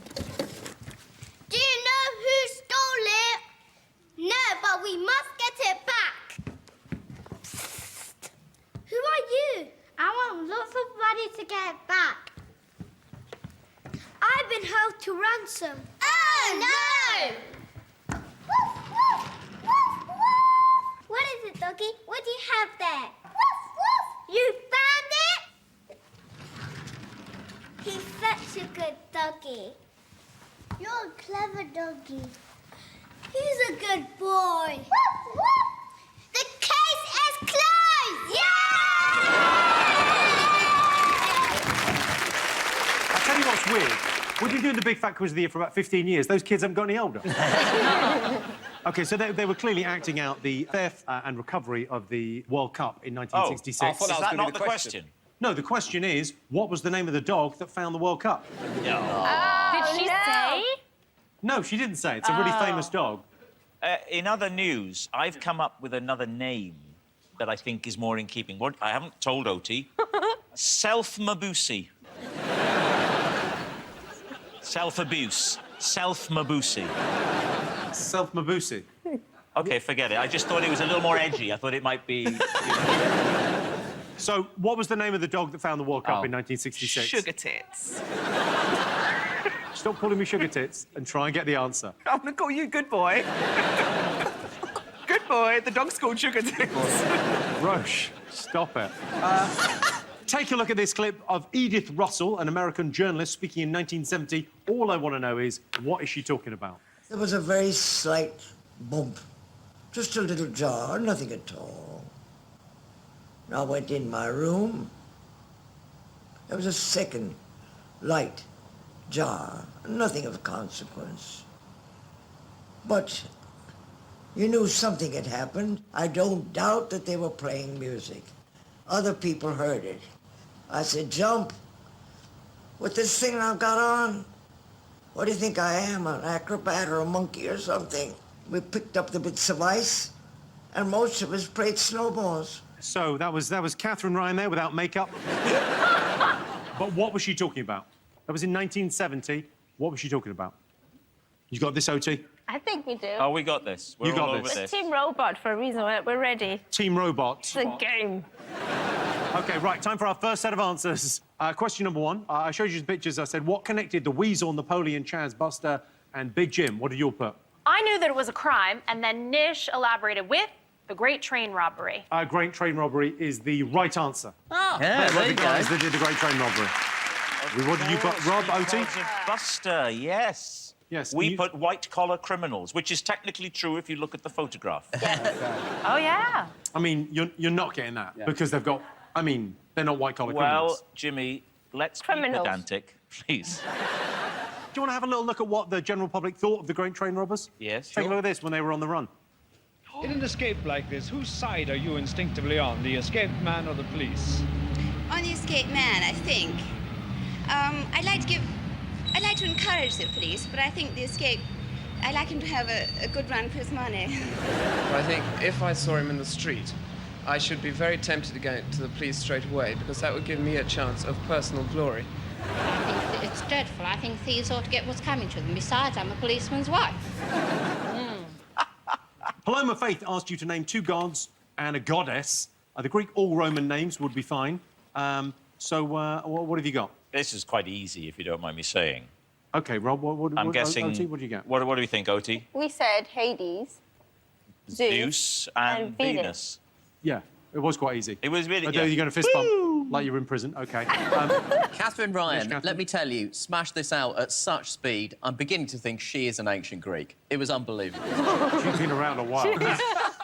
Do you know who stole it? No, but we must get it back. Psst. Who are you? I want lots of money to get it back. I've been held to ransom. Oh, no! What is it, doggy? What do you have there? You found it? He's such a good doggy. You're a clever doggy. He's a good boy. The case is closed! Yay! I'll tell you what's weird. We've been doing the Big Fat Quiz of the Year for about 15 years. Those kids haven't got any older. OK, so they were clearly acting out the theft and recovery of the World Cup in 1966. Oh, I thought that was not the question. No, the question is, what was the name of the dog that found the World Cup? Oh, did she say? No, she didn't say. It's a really famous dog. In other news, I've come up with another name that I think is more in keeping. What I haven't told Oti. Self-Mabusi. Self-abuse. Self-Mabusi. Self-Mabusi. OK, forget it. I just thought it was a little more edgy. I thought it might be... So, what was the name of the dog that found the World Cup in 1966? Sugar tits. Stop calling me Sugar Tits and try and get the answer. I'm going to call you Good Boy. Good Boy. The dog's called Sugar Tits. Roche, stop it. Take a look at this clip of Edith Russell, an American journalist speaking in 1970. All I want to know is, what is she talking about? There was a very slight bump. Just a little jar, nothing at all. I went in my room, There was a second light jar, nothing of consequence. But you knew something had happened. I don't doubt that they were playing music. Other people heard it. I said, jump. With this thing I've got on, what do you think I am, an acrobat or a monkey or something? We picked up the bits of ice, and most of us played snowballs. So that was Katherine Ryan there without makeup. But what was she talking about? That was in 1970. What was she talking about? You got this, OT? I think we do. Oh, we got this. We're You got all over this. this. Team Robot for a reason. We're ready. Team Robot. It's a game. OK, right, time for our first set of answers. Question number 1. I showed you the pictures. I said, what connected the Weasel, Napoleon, Chaz, Buster, and Big Jim? What did you all put? I knew that it was a crime, and then Nish elaborated with the Great Train Robbery. Great Train Robbery is the right answer. Oh, yeah, there you go. Guys that did the Great Train Robbery. What did you put, Rob, OT? Buster, yes. Yes. We put white-collar criminals, which is technically true if you look at the photograph. Oh, yeah. I mean, you're not getting that because they've got... I mean, they're not white-collar criminals. Well, Jimmy, let's be Criminals. pedantic, please. Do you want to have a little look at what the general public thought of the Great Train Robbers? Yes, Take a look at this when they were on the run. In an escape like this, whose side are you instinctively on, the escaped man or the police? On the escaped man, I think. I'd like to encourage the police, but I think the escape, I'd like him to have a good run for his money. I think if I saw him in the street, I should be very tempted to go to the police straight away, because that would give me a chance of personal glory. I think it's dreadful. I think thieves ought to get what's coming to them. Besides, I'm a policeman's wife. Paloma Faith asked you to name 2 gods and a goddess. The Greek or Roman names would be fine. So what have you got? This is quite easy, if you don't mind me saying. OK, Rob, I'm guessing... OT, what do you get? What do you think, OT? We said Hades, Zeus and Venus. Yeah, it was quite easy. It was really... You're going to fist bump like you're in prison. OK. Katherine Ryan, let me tell you, smashed this out at such speed, I'm beginning to think she is an ancient Greek. It was unbelievable. She's been around a while.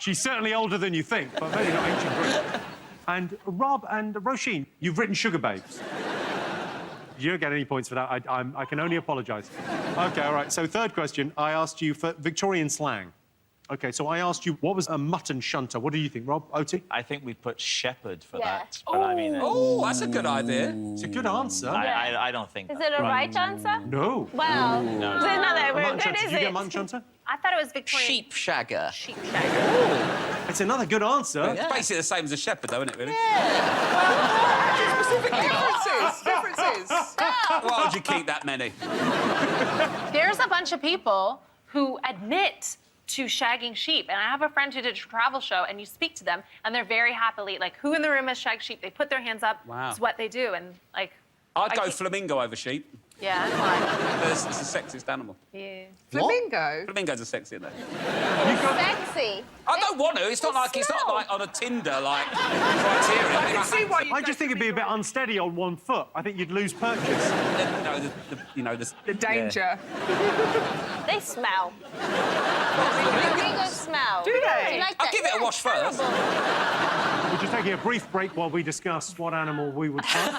She's certainly older than you think, but maybe not ancient Greek. And Rob and Roisin, you've written Sugar Babes. You don't get any points for that. I can only apologise. OK, all right. So, third question, I asked you for Victorian slang. OK, so I asked you, what was a mutton shunter? What do you think, Rob? OT? I think we put shepherd for that. But I mean... Oh, that's a good idea. It's a good answer. I don't think Is it a right answer? No. Well, No. there's another word. Good, Did is you get it? mutton shunter? I thought it was Victorian. Sheep shagger. Sheep shagger. It's another good answer. It's basically the same as a shepherd, though, isn't it, really? Differences. Why would you keep that many? There's a bunch of people who admit to shagging sheep. And I have a friend who did a travel show, and you speak to them, and they're very happily, like, who in the room has shagged sheep? They put their hands up. Wow. It's what they do, and, like... I'd go flamingo over sheep. Yeah, why? It's the sexiest animal. Yeah. Flamingo? Flamingos are sexy, aren't they? Sexy. I don't want to. It's not like on a Tinder like criteria. I can see why you. I just think it'd be a bit unsteady on one foot. I think you'd lose purchase. The danger. They smell. Flamingos smell. Do they? Do you like I'll that? give it a wash first. We're just taking a brief break while we discuss what animal we would find.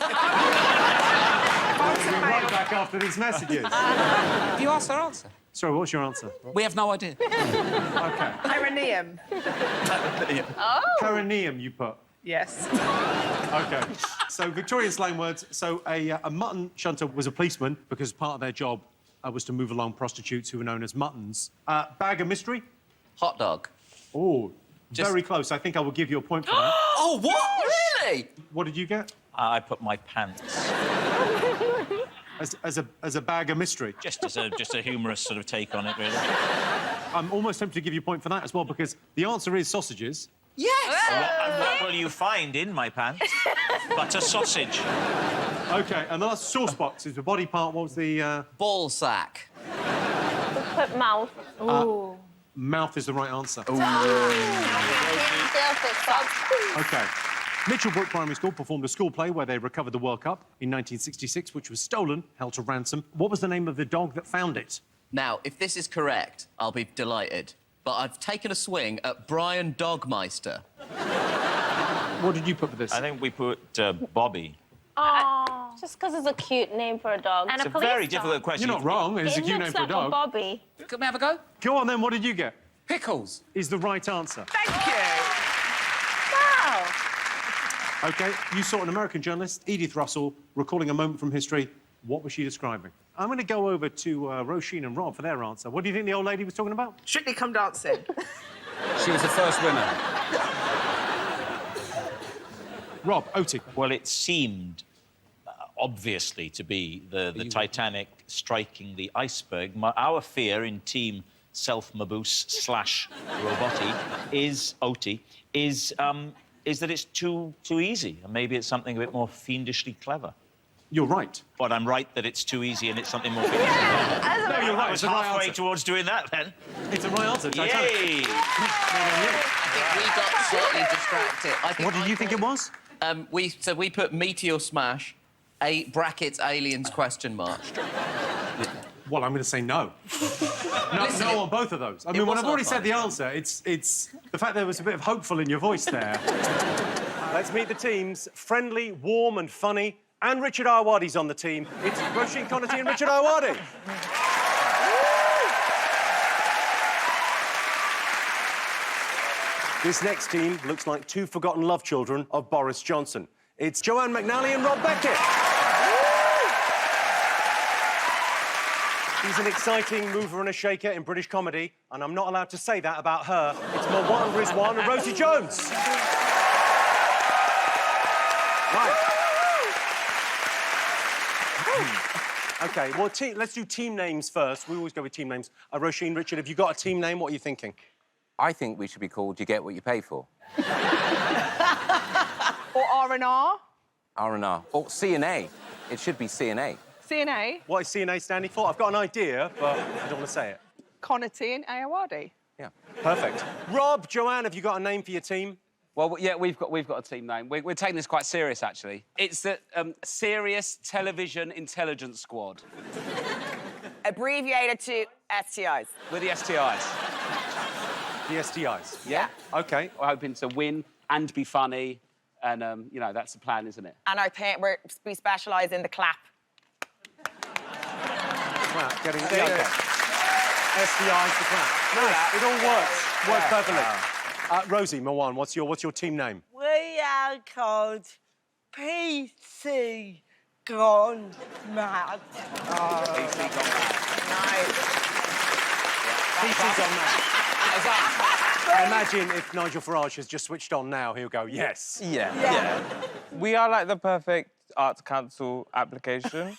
We'll be right back after these messages. You asked her answer. Sorry, what's your answer? We have no idea. OK. Perineum. Oh. Perineum, you put. Yes. OK. So, Victorian slang words. So, a mutton shunter was a policeman because part of their job was to move along prostitutes who were known as muttons. Bag of mystery? Hot dog. Oh, very close. I think I will give you a point for that. Oh, what? Really? What did you get? I put my pants. As a bag of mystery? Just a humorous sort of take on it, really. I'm almost tempted to give you a point for that as well, because the answer is sausages. Yes! What will you find in my pants? But a sausage. OK, and the last sauce box is the body part. What was the... Ball sack. Put mouth. Ooh. Mouth is the right answer. OK. Mitchellbrook Primary School performed a school play where they recovered the World Cup in 1966, which was stolen, held to ransom. What was the name of the dog that found it? Now, if this is correct, I'll be delighted. But I've taken a swing at Brian Dogmeister. What did you put for this? I think we put Bobby. Oh. Just because it's a cute name for a dog. It's a very difficult question. You're not wrong. It's a cute name for a dog. Bobby. Can we have a go? Go on then. What did you get? Pickles. Is the right answer. Thank you. Wow. OK, you saw an American journalist, Edith Russell, recalling a moment from history. What was she describing? I'm going to go over to Roisin and Rob for their answer. What do you think the old lady was talking about? Strictly Come Dancing. She was the first winner. Rob, Oti. Well, it seemed obviously to be the Titanic striking the iceberg. Our fear in Team Self-Maboose/Roboti is that it's too easy, and maybe it's something a bit more fiendishly clever. You're right. But I'm right that it's too easy and it's something more fiendishly clever. No, you're right. I was halfway towards doing that then. It's the right answer. Titanic. Yay! I think we got slightly distracted. What did you think it was? We put Meteor Smash, brackets aliens question mark. Well, I'm going to say no. No on both of those. I mean, when I've already said the answer, it's the fact there was a bit of hopeful in your voice there. Let's meet the teams. Friendly, warm and funny. And Richard Ayoade's on the team. It's Roisin Conaty and Richard Ayoade. This next team looks like two forgotten love children of Boris Johnson. It's Joanne McNally and Rob Beckett. She's an exciting mover and a shaker in British comedy, and I'm not allowed to say that about her. It's Marwan Rizwan and Rosie Jones. Right. OK, well, let's do team names first. We always go with team names. Roisin, Richard, have you got a team name? What are you thinking? I think we should be called You Get What You Pay For. Or R&R. R&R. Or C&A. It should be C&A. C&A. What is C&A standing for? I've got an idea, but I don't want to say it. Conaty and Ayoade. Yeah. Perfect. Rob, Joanne, have you got a name for your team? Well, yeah, we've got a team name. We're taking this quite serious, actually. It's the Serious Television Intelligence Squad. Abbreviated to STIs. We're the STIs. The STIs? Yeah. OK. We're hoping to win and be funny, and, you know, that's the plan, isn't it? And we specialise in the clap. Clap, getting the STIs to clap. Nice, it all works. Works perfectly. Rosie, Marwan, what's your team name? We are called PC Gone Mad. PC Gone Mad. Nice. PC Gone Mad. I imagine if Nigel Farage has just switched on now, he'll go, yes. Yeah. We are like the perfect Arts Council application.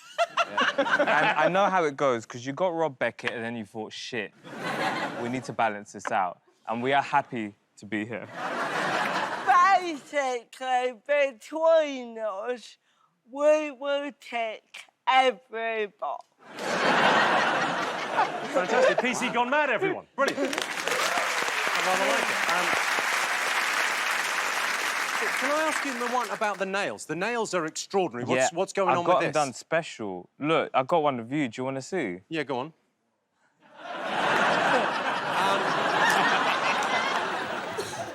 And I know how it goes, because you got Rob Beckett and then you thought, shit, we need to balance this out. And we are happy to be here. Basically, between us, we will take every box. Fantastic. PC Gone Mad, everyone. Brilliant. I rather like it. Can I ask you, Marwan, about the nails? The nails are extraordinary. What's going on with this? I've got them done special. Look, I got one of you. Do you want to see? Yeah, go on.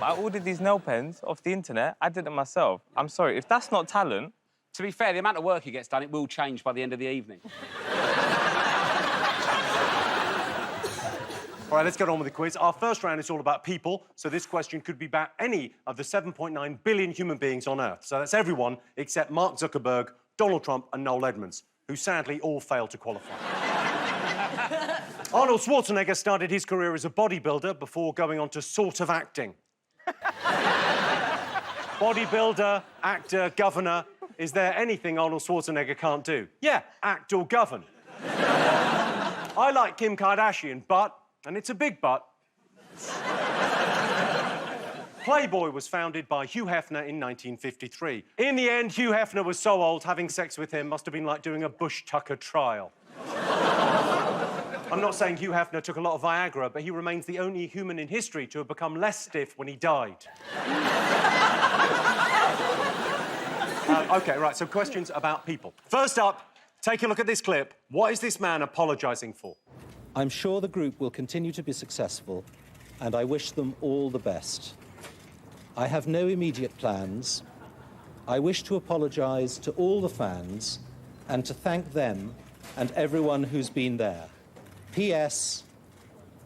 I ordered these nail pens off the internet. I did it myself. I'm sorry, if that's not talent... To be fair, the amount of work he gets done, it will change by the end of the evening. All right, let's get on with the quiz. Our first round is all about people, so this question could be about any of the 7.9 billion human beings on Earth. So that's everyone except Mark Zuckerberg, Donald Trump and Noel Edmonds, who sadly all failed to qualify. Arnold Schwarzenegger started his career as a bodybuilder before going on to sort of acting. Bodybuilder, actor, governor. Is there anything Arnold Schwarzenegger can't do? Yeah, act or govern. I like Kim Kardashian, but, and it's a big but, Playboy was founded by Hugh Hefner in 1953. In the end, Hugh Hefner was so old, having sex with him must have been like doing a Bush Tucker trial. I'm not saying Hugh Hefner took a lot of Viagra, but he remains the only human in history to have become less stiff when he died. OK, right, so questions about people. First up, take a look at this clip. What is this man apologising for? I'm sure the group will continue to be successful, and I wish them all the best. I have no immediate plans. I wish to apologise to all the fans and to thank them and everyone who's been there. P.S.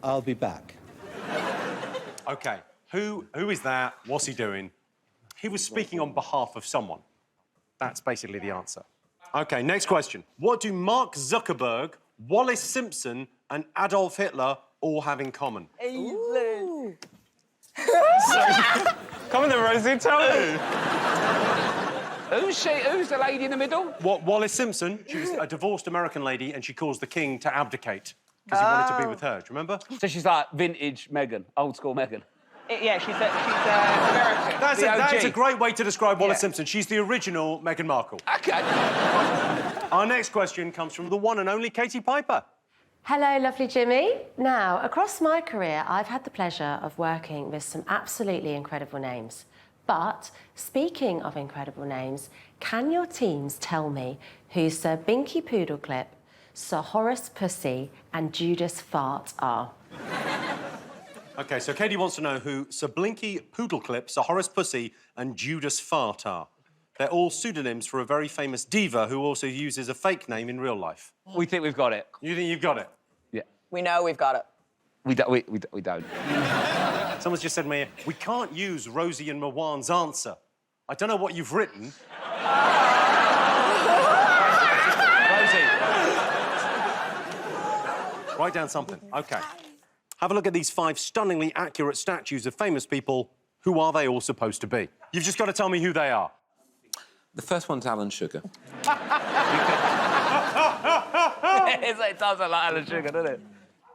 I'll be back. OK, who is that? What's he doing? He was speaking on behalf of someone. That's basically the answer. OK, next question. What do Mark Zuckerberg, Wallace Simpson and Adolf Hitler all have in common? Evelyn. Come on then, Rosie, tell me. Who's she? Who's the lady in the middle? What, Wallace Simpson? She was a divorced American lady and she caused the king to abdicate because he wanted to be with her. Do you remember? So she's like vintage Meghan, old school Meghan. Yeah, she's American. That's a great way to describe Wallace Simpson. She's the original Meghan Markle. OK. Our next question comes from the one and only Katie Piper. Hello, lovely Jimmy. Now, across my career, I've had the pleasure of working with some absolutely incredible names. But, speaking of incredible names, can your teams tell me who Sir Binky Poodleclip, Sir Horace Pussy and Judas Fart are? OK, so Katie wants to know who Sir Blinky Poodleclip, Sir Horace Pussy and Judas Fart are. They're all pseudonyms for a very famous diva who also uses a fake name in real life. We think we've got it. You think you've got it? Yeah. We know we've got it. We don't. Someone's just said to me, we can't use Rosie and Mawan's answer. I don't know what you've written. Rosie. Write down something. OK. Have a look at these 5 stunningly accurate statues of famous people. Who are they all supposed to be? You've just got to tell me who they are. The first one's Alan Sugar. It does look like Alan Sugar, doesn't it?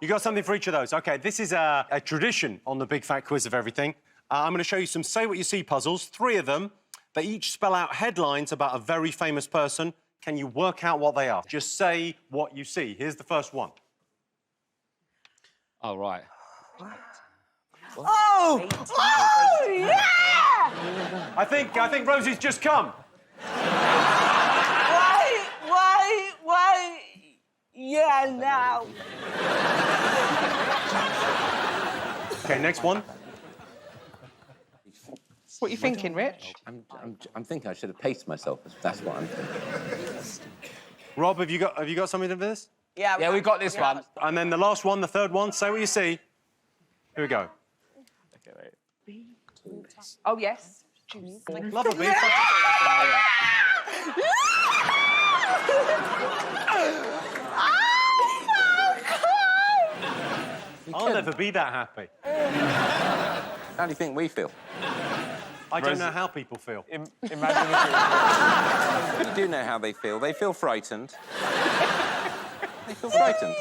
You got something for each of those. OK, this is a tradition on the Big Fat Quiz of Everything. I'm going to show you some Say What You See puzzles, 3 of them. They each spell out headlines about a very famous person. Can you work out what they are? Just say what you see. Here's the first one. Oh, right. Oh! Oh, yeah! I think Rosie's just come. Wait. Yeah, now. OK, next one. What are you thinking, Rich? I'm thinking I should have paced myself. That's what I'm thinking. Rob, have you got something for this? Yeah, we've got this one. And then the last one, the third one, say what you see. Here we go. OK, wait. Oh, yes. Love a beef. I'll never be that happy. How do you think we feel? I don't know how people feel. Imagine You do know how they feel. They feel frightened. They feel frightened.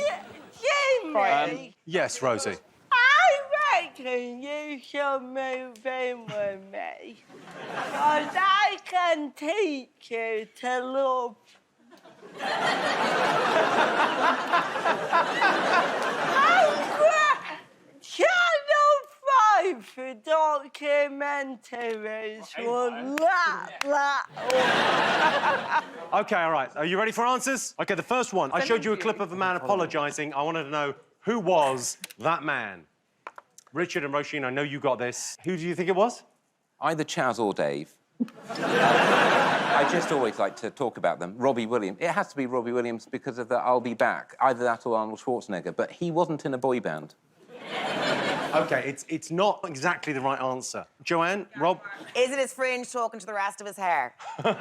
Jimmy! Yes, Rosie. I reckon you should move in with me. Because I can teach you to love. Channel 5 for documentaries will OK, all right. Are you ready for answers? OK, the first one. I showed you a clip of a man apologising. I wanted to know who was that man. Richard and Roisin, I know you got this. Who do you think it was? Either Chaz or Dave. I just always like to talk about them. Robbie Williams. It has to be Robbie Williams because of the I'll Be Back. Either that or Arnold Schwarzenegger. But he wasn't in a boy band. OK, it's not exactly the right answer. Joanne, Rob? Is it his fringe talking to the rest of his hair? Well,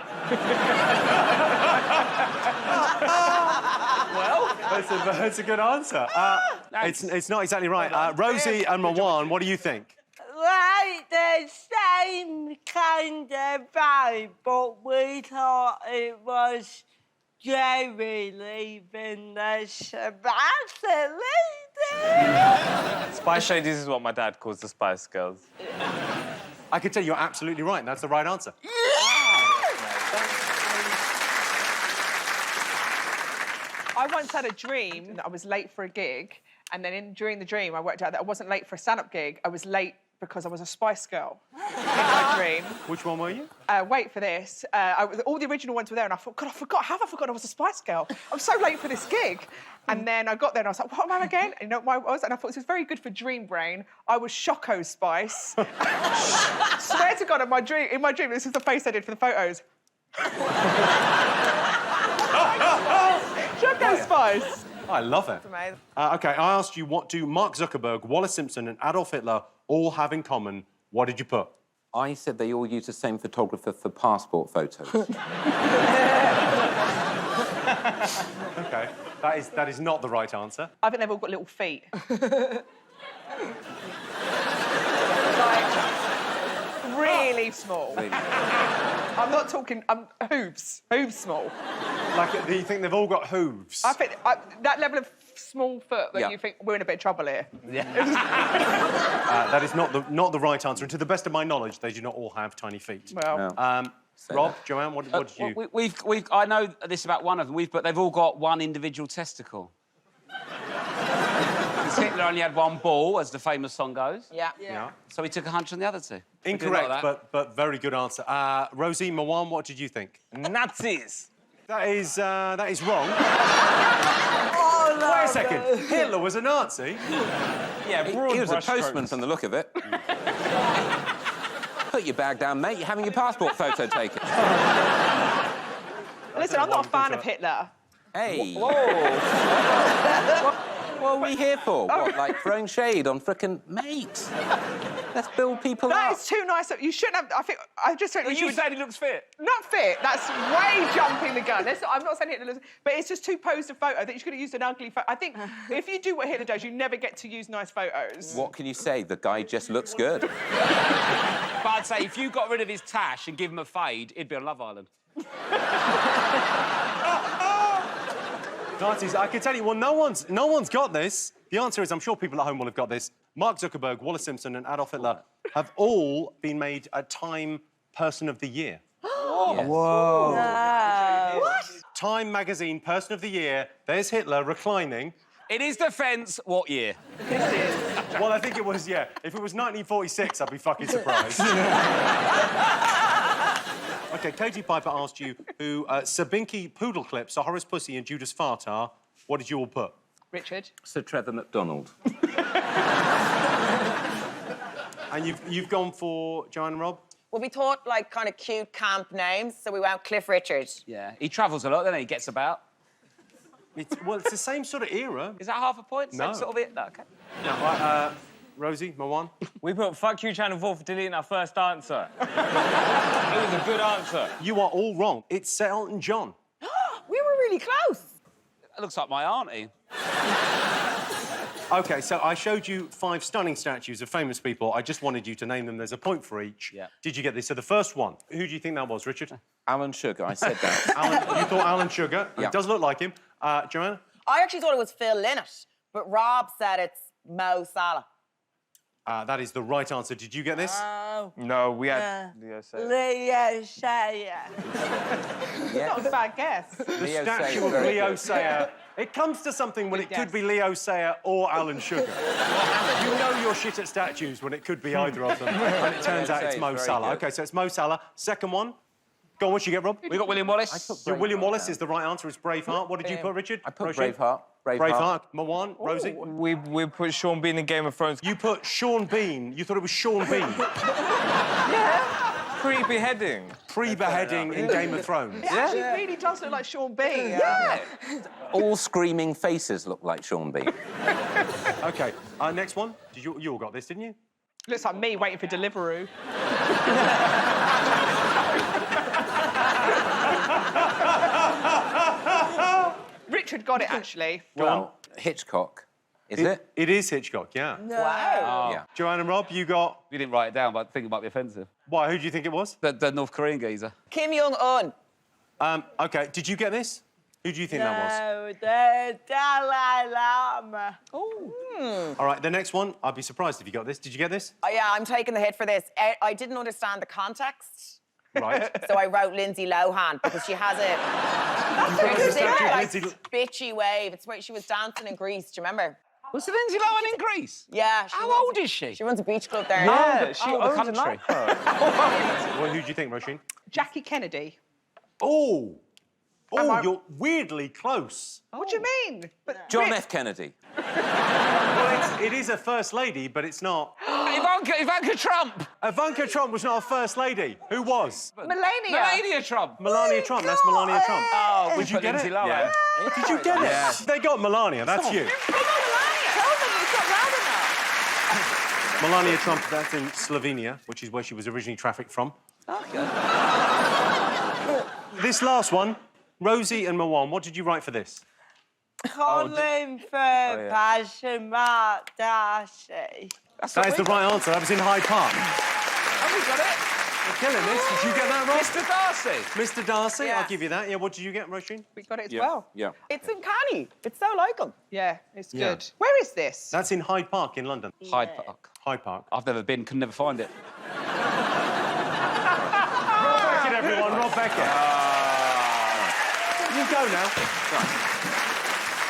that's a good answer. It's not exactly right. Rosie and Mawan, what do you think? like the same kind of vibe, but we thought it was Jerry leaving the Spice Ladies. Spice Ladies is what my dad calls the Spice Girls. I can tell you're absolutely right. That's the right answer. I once had a dream that I was late for a gig, and then during the dream, I worked out that I wasn't late for a stand-up gig. I was late because I was a Spice Girl in my dream. Which one were you? Wait for this. All the original ones were there, and I thought, God, I forgot. How have I forgotten I was a Spice Girl? I'm so late for this gig. And then I got there, and I was like, what am I again? And you know what I was? And I thought, this was very good for dream brain. I was Choco Spice. Swear to God, in my dream, this is the face I did for the photos. Choco spice. I love it. Amazing. OK, I asked you, what do Mark Zuckerberg, Wallace Simpson and Adolf Hitler all have in common? What did you put? I said they all use the same photographer for passport photos. OK, that is not the right answer. I think they've all got little feet. Really small. Really? I'm not talking hooves. Hooves small. Like, do you think they've all got hooves? I think that level of small foot that Yeah. you think we're in a bit of trouble here. That is not the right answer. And to the best of my knowledge, they do not all have tiny feet. Well, Rob, Joanne, what did you? We've. I know this about one of them. But they've all got one individual testicle. Because Hitler only had one ball, as the famous song goes. Yeah. So he took a hunch on the other two. Incorrect, Like that. but very good answer. Rosie, Mawan, what did you think? Nazis. That is wrong. Oh, no, Wait a second. Hitler was a Nazi. Yeah, He was a postman from the look of it. Put your bag down, mate. You're having your passport photo taken. Listen, I'm not a fan of Hitler. Hey. Whoa. What are we here for? What, like throwing shade on frickin' mates? Let's build people up. That is too nice. You shouldn't have. I just think You said he looks fit. Not fit. That's way jumping the gun. I'm not saying Hitler looks, but it's just too posed a photo that you should have used an ugly photo. I think if you do what Hitler does, you never get to use nice photos. What can you say? The guy just looks good. But I'd say if you got rid of his tash and give him a fade, he'd be on Love Island. Nazis, I can tell you, well, no one's got this. The answer is, I'm sure people at home will have got this. Mark Zuckerberg, Wallace Simpson and Adolf Hitler have all been made a Time Person of the Year. Yes. Whoa. No. What? Time magazine Person of the Year. There's Hitler reclining. In his defence, what year? Well, I think it was, yeah. If it was 1946, I'd be fucking surprised. OK, Katie Piper asked you who Sabinky Poodle Sir Horace Pussy and Judas Fart are. What did you all put? Richard. Sir Trevor McDonald. And you've gone for Joanne and Rob? Well, we thought, like, kind of cute camp names, so we went Cliff Richard. Yeah, he travels a lot, doesn't he? He gets about. Well, it's the same sort of era. Is that half a point? No. Same sort of it? No, OK. No, Rosie, Mawan? We put fuck you, Channel 4, for deleting our first answer. It was a good answer. You are all wrong. It's Sir Elton John. We were really close. That looks like my auntie. OK, so I showed you 5 stunning statues of famous people. I just wanted you to name them. There's a point for each. Yeah. Did you get this? So the first one, who do you think that was, Richard? Alan Sugar, I said that. You thought Alan Sugar? Yeah. It does look like him. Joanna? I actually thought it was Phil Lynott, but Rob said it's Mo Salah. That is the right answer. Did you get this? Oh. No, we had Leo Sayer. Leo Sayer. Not a bad guess. The statue of Leo Sayer. It comes to something when it could be Leo Sayer or Alan Sugar. You know you're shit at statues when it could be either of them. And it turns out it's Mo Salah. OK, so it's Mo Salah. Second one. Go on, what you get, Rob? We got William Wallace. William Wallace is the right answer. It's Braveheart. What did you put, Richard? I put Roisin? Braveheart. Braveheart. Mawan, Rosie? We put Sean Bean in Game of Thrones. You put Sean Bean. You thought it was Sean Bean. Pre-beheading. Pre-beheading in Game of Thrones. It actually really does look like Sean Bean. Yeah. All screaming faces look like Sean Bean. OK, next one. You all got this, didn't you? Looks like me waiting for Deliveroo. Richard got it, actually. Well, Hitchcock. Is it? It is Hitchcock, yeah. No. Oh. Yeah. Joanne and Rob, you got... You didn't write it down, but I think it might be offensive. Why, who do you think it was? The North Korean geezer. Kim Jong-un. OK, did you get this? Who do you think that was? No, the Dalai Lama. Oh. All right, the next one, I'd be surprised if you got this. Did you get this? Oh, yeah, I'm taking the hit for this. I didn't understand the context. Right. So I wrote Lindsay Lohan because she has a bitchy wave. It's where she was dancing in Greece. Do you remember? Was Lindsay Lohan in Greece? Yeah. How old is she? She runs a beach club there. Yeah, she the owns a country. nightclub. Well, who do you think, Roisin? Jackie Kennedy. Oh! Oh, you're weirdly close. What do you mean? But John F. Kennedy. Well, It is a first lady, but it's not. Ivanka Trump. Ivanka Trump was not a first lady. Who was? Melania Trump. Melania Trump. That's Melania Trump. Oh, did you get it? Yeah. Did you get it? They got Melania. That's you. Melania Trump. That's in Slovenia, which is where she was originally trafficked from. Okay. This last one, Rosie and Mawan. What did you write for this? Colin for Passion Mark Darcy. That is the right answer. That was in Hyde Park. Have we got it? You're killing this. Did you get that, Ross? Mr. Darcy. Mr. Darcy, Yeah. I'll give you that. Yeah, what did you get, Roisin? We got it as Yeah. well. Yeah. It's uncanny. It's so like him. Yeah, it's Yeah. good. Where is this? That's in Hyde Park in London. Hyde Park. Hyde Park. I've never been, can never find it. Rob Beckett, everyone. Rob Beckett. You go now.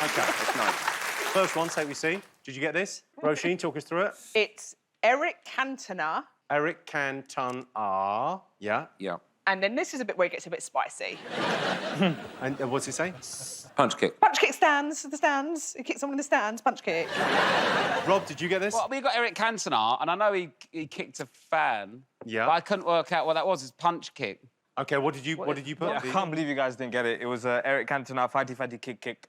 OK, that's nice. First one, say we see. Did you get this? Roisin, talk us through it. It's Eric Cantona. Eric Cantona. Yeah. Yeah. And then this is a bit where it gets a bit spicy. And what's he say? Punch kick. Punch kick stands, the stands. He kicked someone in the stands, punch kick. Rob, did you get this? Well, we got Eric Cantona, and I know he kicked a fan. Yeah. But I couldn't work out what that was. It's punch kick. OK, what did you put? Yeah, I can't believe you guys didn't get it. It was Eric Cantona, fighty, kick, kick.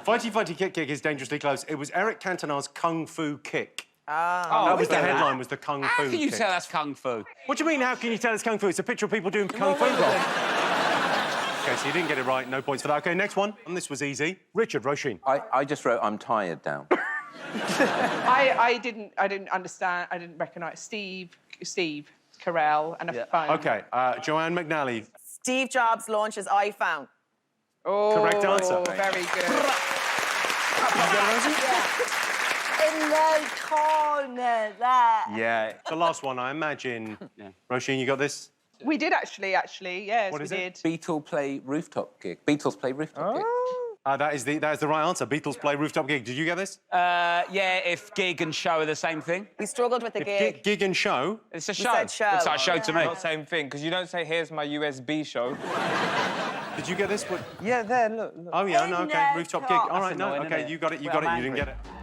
Fighty, kick, kick is dangerously close. It was Eric Cantona's Kung Fu kick. Oh, that was the headline, was the Kung Fu How can you kick. tell that's Kung Fu? What do you mean, how can you tell it's Kung Fu? It's a picture of people doing Kung Fu, Rob. OK, so you didn't get it right. No points for that. OK, next one. And this was easy. Richard, Roisin. I just wrote I'm tired down. I didn't understand. I didn't recognise Steve Carell and a phone. OK, Joanne McNally. Steve Jobs launches iPhone. Oh, Correct answer. Very good. In the corner there. Yeah. The last one, I imagine. Roisin, you got this? We did actually, yes, What we is did. it? Beatles play rooftop gig. Beatles play rooftop gig. That is the right answer. Beatles play rooftop gig. Did you get this? Yeah, if gig and show are the same thing. He struggled with the gig. Gig and show? It's a He show. said show. It's a show to me. Not same thing, because you don't say, here's my USB show. Did you get this? What? Yeah, there, look. Oh, yeah, no, OK. Rooftop gig. All right, no, annoying, OK, isn't it? you got it, you Well, got it, I'm you didn't angry. get it.